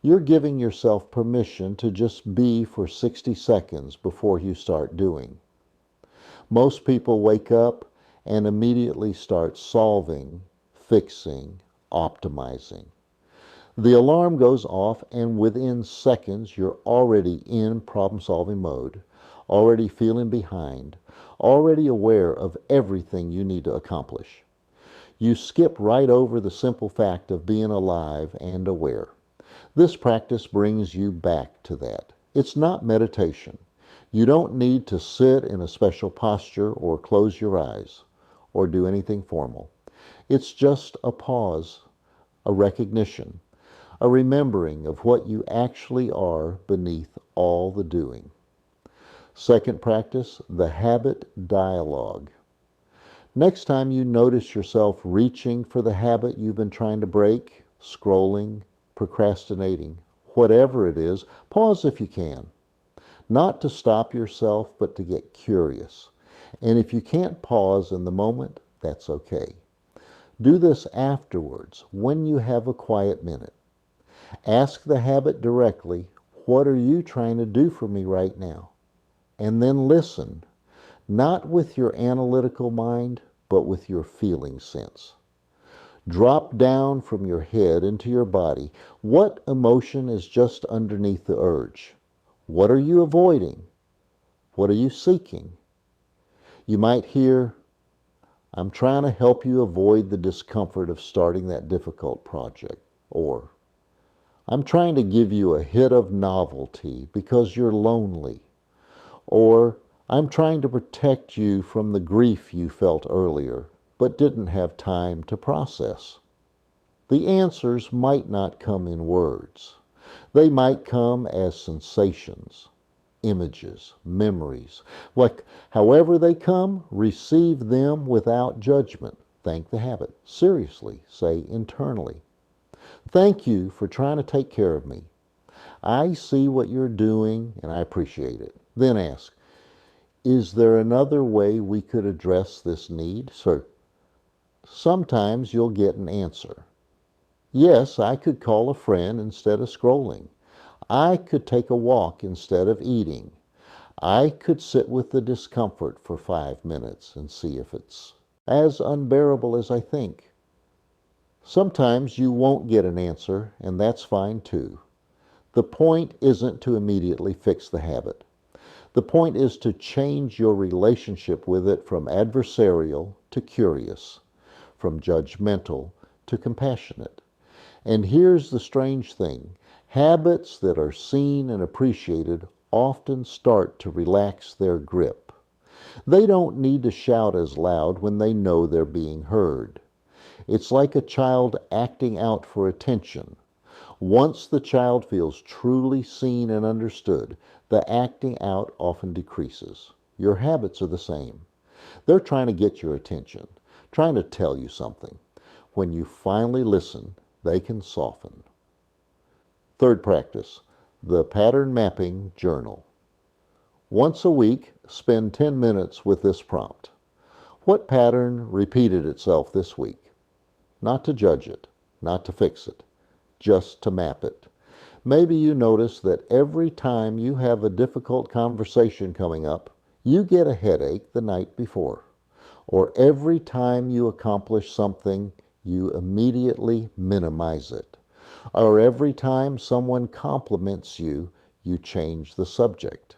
You're giving yourself permission to just be for 60 seconds before you start doing. Most people wake up and immediately start solving, fixing, optimizing. The alarm goes off, and within seconds you're already in problem-solving mode, already feeling behind, already aware of everything you need to accomplish. You skip right over the simple fact of being alive and aware. This practice brings you back to that. It's not meditation. You don't need to sit in a special posture or close your eyes or do anything formal. It's just a pause, a recognition, a remembering of what you actually are beneath all the doing. Second practice, the habit dialogue. Next time you notice yourself reaching for the habit you've been trying to break, scrolling, procrastinating, whatever it is, pause if you can. Not to stop yourself, but to get curious. And if you can't pause in the moment, that's okay. Do this afterwards, when you have a quiet minute. Ask the habit directly, what are you trying to do for me right now? And then listen, not with your analytical mind, but with your feeling sense. Drop down from your head into your body. What emotion is just underneath the urge? What are you avoiding? What are you seeking? You might hear, I'm trying to help you avoid the discomfort of starting that difficult project. Or, I'm trying to give you a hit of novelty because you're lonely. Or, I'm trying to protect you from the grief you felt earlier, but didn't have time to process. The answers might not come in words. They might come as sensations. images, memories. Like, however they come, receive them without judgment. Thank the habit. Seriously, say internally. Thank you for trying to take care of me. I see what you're doing and I appreciate it. Then ask, is there another way we could address this need? So sometimes you'll get an answer. Yes, I could call a friend instead of scrolling. I could take a walk instead of eating. I could sit with the discomfort for 5 minutes and see if it's as unbearable as I think. Sometimes you won't get an answer, and that's fine too. The point isn't to immediately fix the habit. The point is to change your relationship with it from adversarial to curious, from judgmental to compassionate. And here's the strange thing. Habits that are seen and appreciated often start to relax their grip. They don't need to shout as loud when they know they're being heard. It's like a child acting out for attention. Once the child feels truly seen and understood, the acting out often decreases. Your habits are the same. They're trying to get your attention, trying to tell you something. When you finally listen, they can soften. Third practice, the pattern mapping journal. Once a week, spend 10 minutes with this prompt. What pattern repeated itself this week? Not to judge it, not to fix it, just to map it. Maybe you notice that every time you have a difficult conversation coming up, you get a headache the night before. Or every time you accomplish something, you immediately minimize it. Or every time someone compliments you, you change the subject.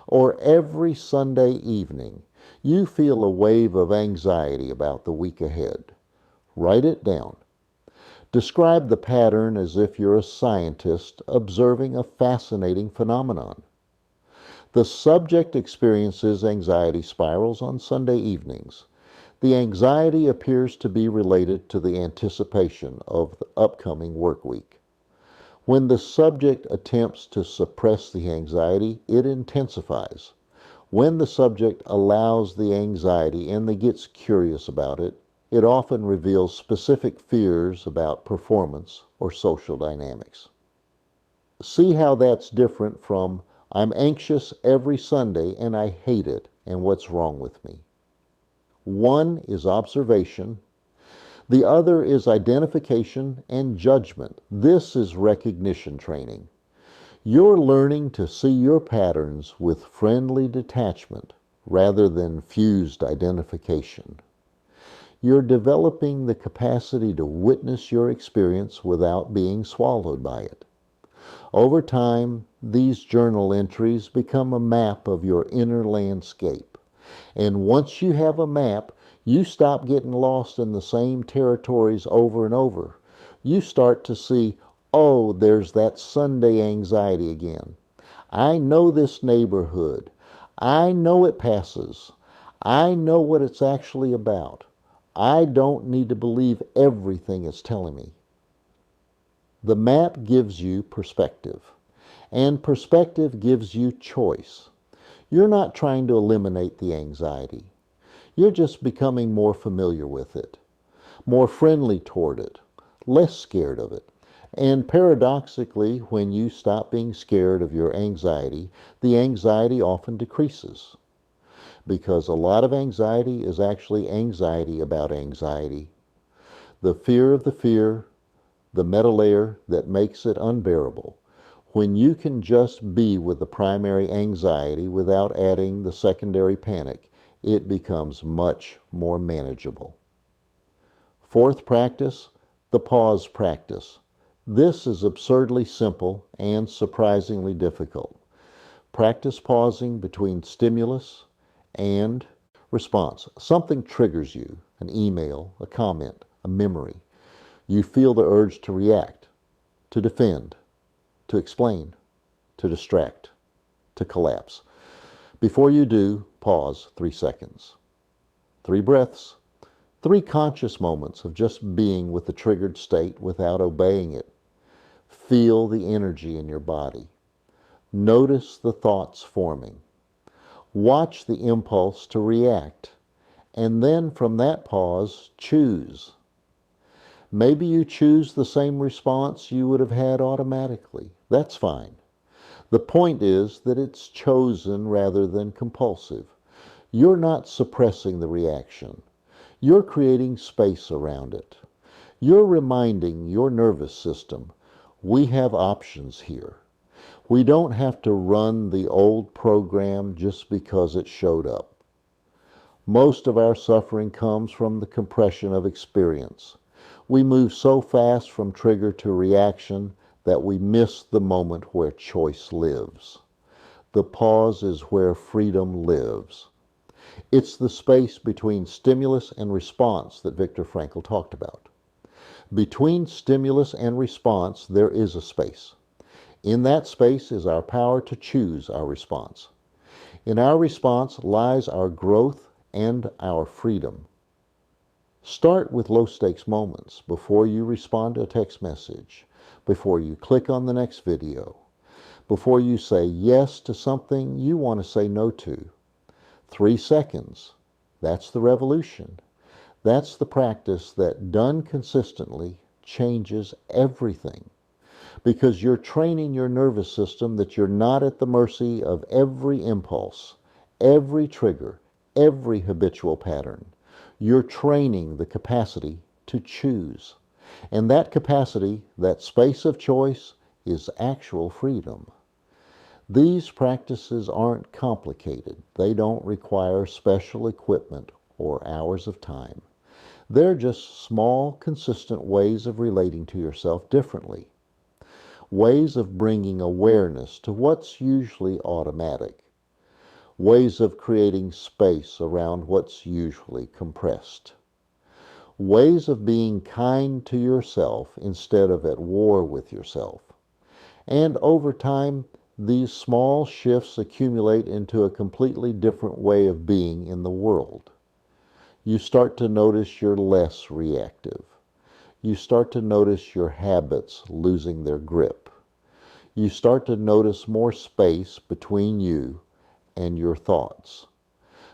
Or every Sunday evening, you feel a wave of anxiety about the week ahead. Write it down. Describe the pattern as if you're a scientist observing a fascinating phenomenon. The subject experiences anxiety spirals on Sunday evenings. The anxiety appears to be related to the anticipation of the upcoming work week. When the subject attempts to suppress the anxiety, it intensifies. When the subject allows the anxiety and then gets curious about it, it often reveals specific fears about performance or social dynamics. See how that's different from, I'm anxious every Sunday and I hate it, and what's wrong with me? One is observation. The other is identification and judgment. This is recognition training. You're learning to see your patterns with friendly detachment rather than fused identification. You're developing the capacity to witness your experience without being swallowed by it. Over time, these journal entries become a map of your inner landscape. And once you have a map, you stop getting lost in the same territories over and over. You start to see, oh, there's that Sunday anxiety again. I know this neighborhood. I know it passes. I know what it's actually about. I don't need to believe everything it's telling me. The map gives you perspective, and perspective gives you choice. You're not trying to eliminate the anxiety. You're just becoming more familiar with it, more friendly toward it, less scared of it. And paradoxically, when you stop being scared of your anxiety, the anxiety often decreases. Because a lot of anxiety is actually anxiety about anxiety. The fear of the fear, the meta layer that makes it unbearable. When you can just be with the primary anxiety without adding the secondary panic, it becomes much more manageable. Fourth practice, the pause practice. This is absurdly simple and surprisingly difficult. Practice pausing between stimulus and response. Something triggers you, an email, a comment, a memory. You feel the urge to react, to defend, to explain, to distract, to collapse. Before you do, pause 3 seconds. 3 breaths, 3 conscious moments of just being with the triggered state without obeying it. Feel the energy in your body. Notice the thoughts forming. Watch the impulse to react. And then from that pause, choose. Maybe you choose the same response you would have had automatically. That's fine. The point is that it's chosen rather than compulsive. You're not suppressing the reaction. You're creating space around it. You're reminding your nervous system, we have options here. We don't have to run the old program just because it showed up. Most of our suffering comes from the compression of experience. We move so fast from trigger to reaction that we miss the moment where choice lives. The pause is where freedom lives. It's the space between stimulus and response that Viktor Frankl talked about. Between stimulus and response, there is a space. In that space is our power to choose our response. In our response lies our growth and our freedom. Start with low-stakes moments before you respond to a text message, before you click on the next video, before you say yes to something you want to say no to. 3 seconds. That's the revolution. That's the practice that, done consistently, changes everything. Because you're training your nervous system that you're not at the mercy of every impulse, every trigger, every habitual pattern. You're training the capacity to choose. And that capacity, that space of choice, is actual freedom. These practices aren't complicated. They don't require special equipment or hours of time. They're just small, consistent ways of relating to yourself differently. Ways of bringing awareness to what's usually automatic. Ways of creating space around what's usually compressed. Ways of being kind to yourself instead of at war with yourself. And over time, these small shifts accumulate into a completely different way of being in the world. You start to notice you're less reactive. You start to notice your habits losing their grip. You start to notice more space between you and your thoughts.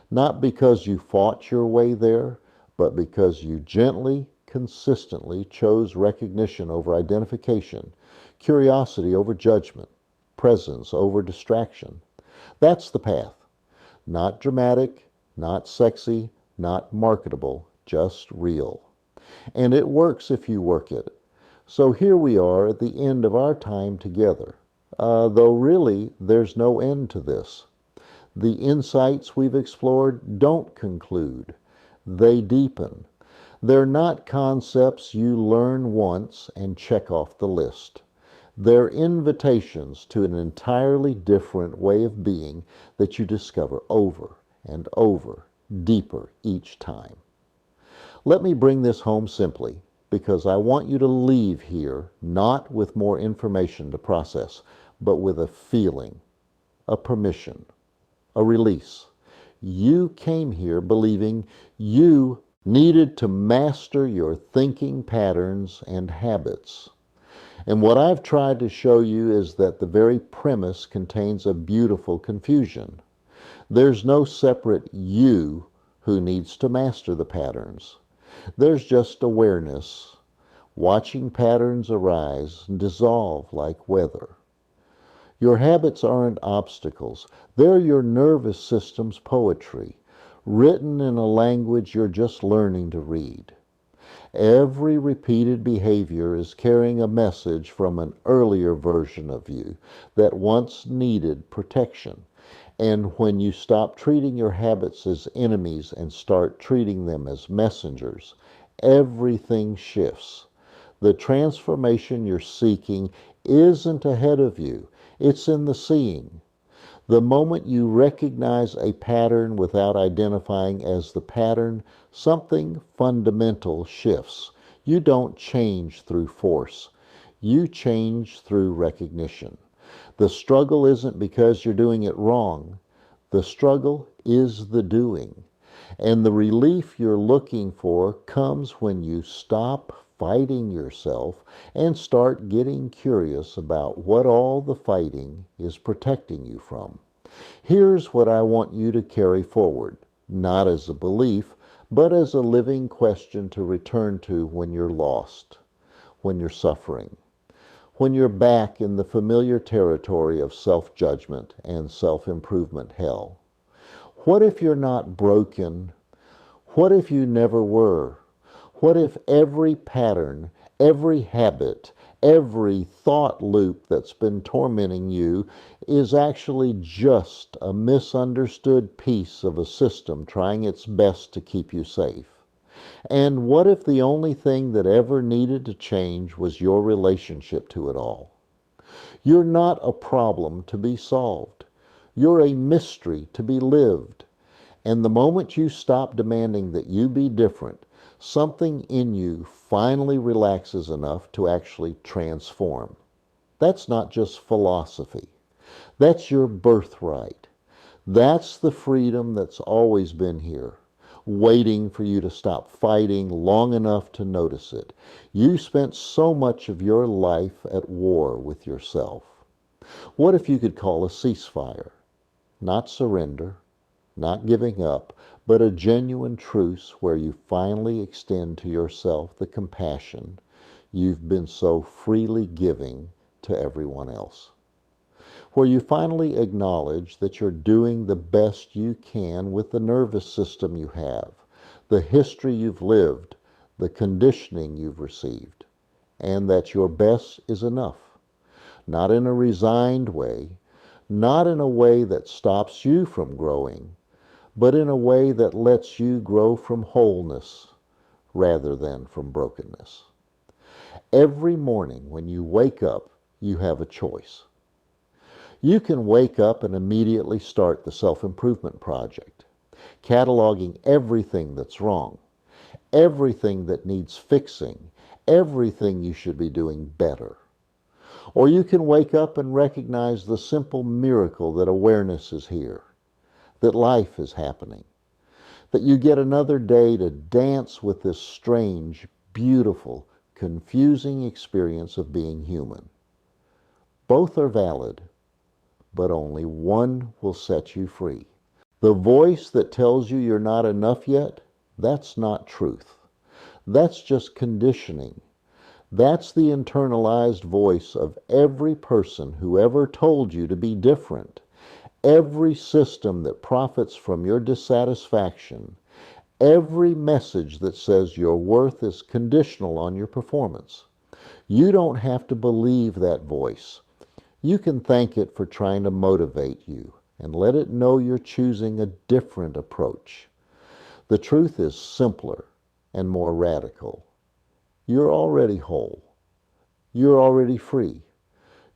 Not because you fought your way there, but because you gently, consistently chose recognition over identification, curiosity over judgment, presence over distraction. That's the path. Not dramatic, not sexy, not marketable, just real. And it works if you work it. So here we are at the end of our time together. Though really, there's no end to this. The insights we've explored don't conclude. They deepen. They're not concepts you learn once and check off the list. They're invitations to an entirely different way of being that you discover over and over, deeper each time. Let me bring this home simply, because I want you to leave here not with more information to process, but with a feeling, a permission, a release. You came here believing you needed to master your thinking patterns and habits. And what I've tried to show you is that the very premise contains a beautiful confusion. There's no separate you who needs to master the patterns. There's just awareness, watching patterns arise and dissolve like weather. Your habits aren't obstacles. They're your nervous system's poetry, written in a language you're just learning to read. Every repeated behavior is carrying a message from an earlier version of you that once needed protection. And when you stop treating your habits as enemies and start treating them as messengers, everything shifts. The transformation you're seeking isn't ahead of you. It's in the seeing. The moment you recognize a pattern without identifying as the pattern, something fundamental shifts. You don't change through force. You change through recognition. The struggle isn't because you're doing it wrong. The struggle is the doing. And the relief you're looking for comes when you stop fighting yourself and start getting curious about what all the fighting is protecting you from. Here's what I want you to carry forward, not as a belief, but as a living question to return to when you're lost, when you're suffering, when you're back in the familiar territory of self-judgment and self-improvement hell. What if you're not broken? What if you never were? What if every pattern, every habit, every thought loop that's been tormenting you is actually just a misunderstood piece of a system trying its best to keep you safe? And what if the only thing that ever needed to change was your relationship to it all? You're not a problem to be solved. You're a mystery to be lived. And the moment you stop demanding that you be different, something in you finally relaxes enough to actually transform. That's not just philosophy. That's your birthright. That's the freedom that's always been here, waiting for you to stop fighting long enough to notice it. You spent so much of your life at war with yourself. What if you could call a ceasefire? Not surrender, not giving up, but a genuine truce where you finally extend to yourself the compassion you've been so freely giving to everyone else. Where you finally acknowledge that you're doing the best you can with the nervous system you have, the history you've lived, the conditioning you've received, and that your best is enough. Not in a resigned way, not in a way that stops you from growing, but in a way that lets you grow from wholeness rather than from brokenness. Every morning when you wake up, you have a choice. You can wake up and immediately start the self-improvement project, cataloging everything that's wrong, everything that needs fixing, everything you should be doing better. Or you can wake up and recognize the simple miracle that awareness is here, that life is happening, that you get another day to dance with this strange, beautiful, confusing experience of being human. Both are valid, but only one will set you free. The voice that tells you you're not enough yet, that's not truth. That's just conditioning. That's the internalized voice of every person who ever told you to be different. Every system that profits from your dissatisfaction, every message that says your worth is conditional on your performance. You don't have to believe that voice. You can thank it for trying to motivate you and let it know you're choosing a different approach. The truth is simpler and more radical. You're already whole. You're already free.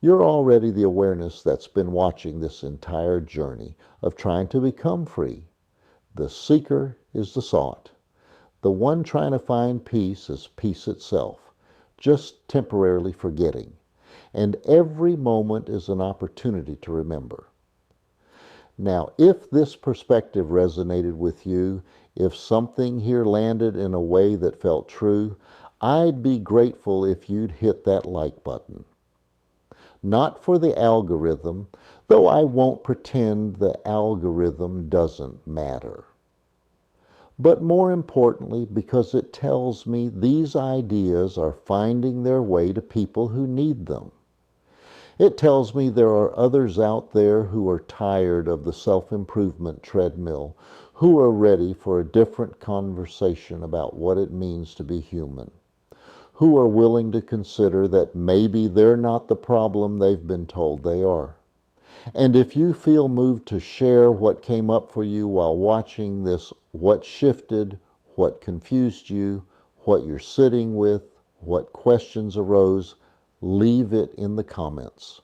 You're already the awareness that's been watching this entire journey of trying to become free. The seeker is the sought. The one trying to find peace is peace itself, just temporarily forgetting. And every moment is an opportunity to remember. Now, if this perspective resonated with you, if something here landed in a way that felt true, I'd be grateful if you'd hit that like button. Not for the algorithm, though I won't pretend the algorithm doesn't matter. But more importantly, because it tells me these ideas are finding their way to people who need them. It tells me there are others out there who are tired of the self-improvement treadmill, who are ready for a different conversation about what it means to be human, who are willing to consider that maybe they're not the problem they've been told they are. And if you feel moved to share what came up for you while watching this, what shifted, what confused you, what you're sitting with, what questions arose, leave it in the comments.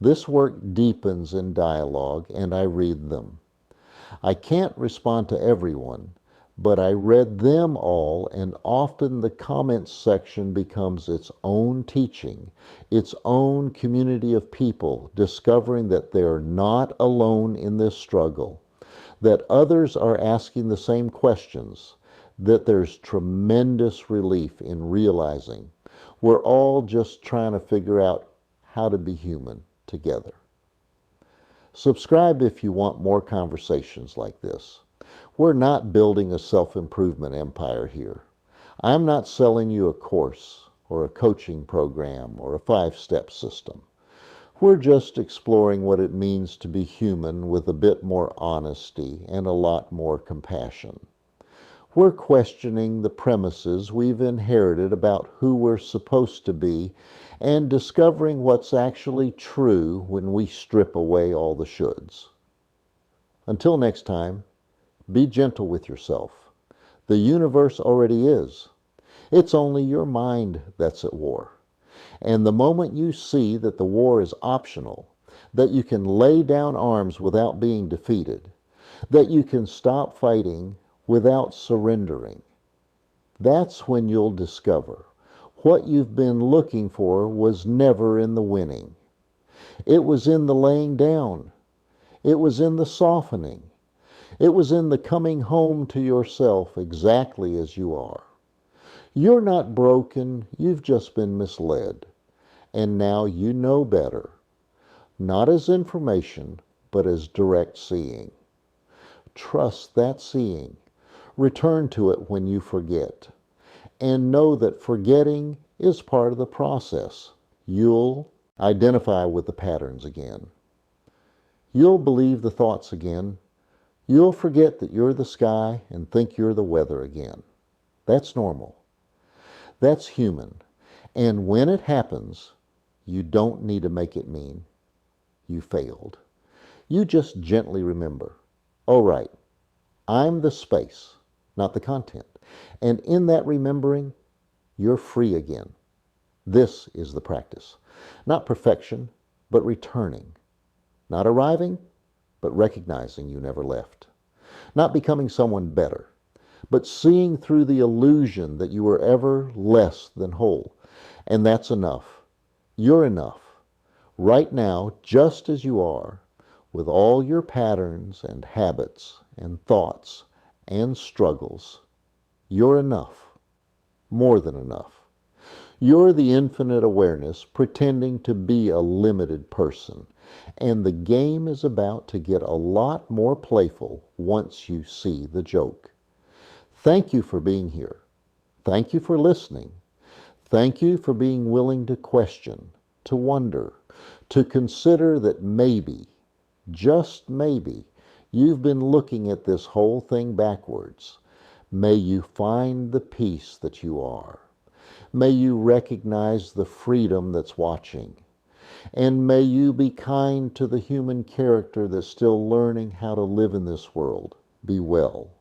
This work deepens in dialogue, and I read them. I can't respond to everyone, but I read them all, and often the comments section becomes its own teaching, its own community of people discovering that they're not alone in this struggle, that others are asking the same questions, that there's tremendous relief in realizing we're all just trying to figure out how to be human together. Subscribe if you want more conversations like this. We're not building a self-improvement empire here. I'm not selling you a course or a coaching program or a 5-step system. We're just exploring what it means to be human with a bit more honesty and a lot more compassion. We're questioning the premises we've inherited about who we're supposed to be and discovering what's actually true when we strip away all the shoulds. Until next time, be gentle with yourself. The universe already is. It's only your mind that's at war. And the moment you see that the war is optional, that you can lay down arms without being defeated, that you can stop fighting without surrendering, that's when you'll discover what you've been looking for was never in the winning. It was in the laying down. It was in the softening. It was in the coming home to yourself exactly as you are. You're not broken, you've just been misled. And now you know better, not as information, but as direct seeing. Trust that seeing. Return to it when you forget. And know that forgetting is part of the process. You'll identify with the patterns again. You'll believe the thoughts again. You'll forget that you're the sky and think you're the weather again. That's normal. That's human. And when it happens, you don't need to make it mean you failed. You just gently remember, oh right, I'm the space, not the content. And in that remembering, you're free again. This is the practice. Not perfection, but returning. Not arriving, but recognizing you never left. Not becoming someone better, but seeing through the illusion that you were ever less than whole. And that's enough. You're enough. Right now, just as you are, with all your patterns and habits and thoughts and struggles, you're enough. More than enough. You're the infinite awareness pretending to be a limited person. And the game is about to get a lot more playful once you see the joke. Thank you for being here. Thank you for listening. Thank you for being willing to question, to wonder, to consider that maybe, just maybe, you've been looking at this whole thing backwards. May you find the peace that you are. May you recognize the freedom that's watching. And may you be kind to the human character that's still learning how to live in this world. Be well.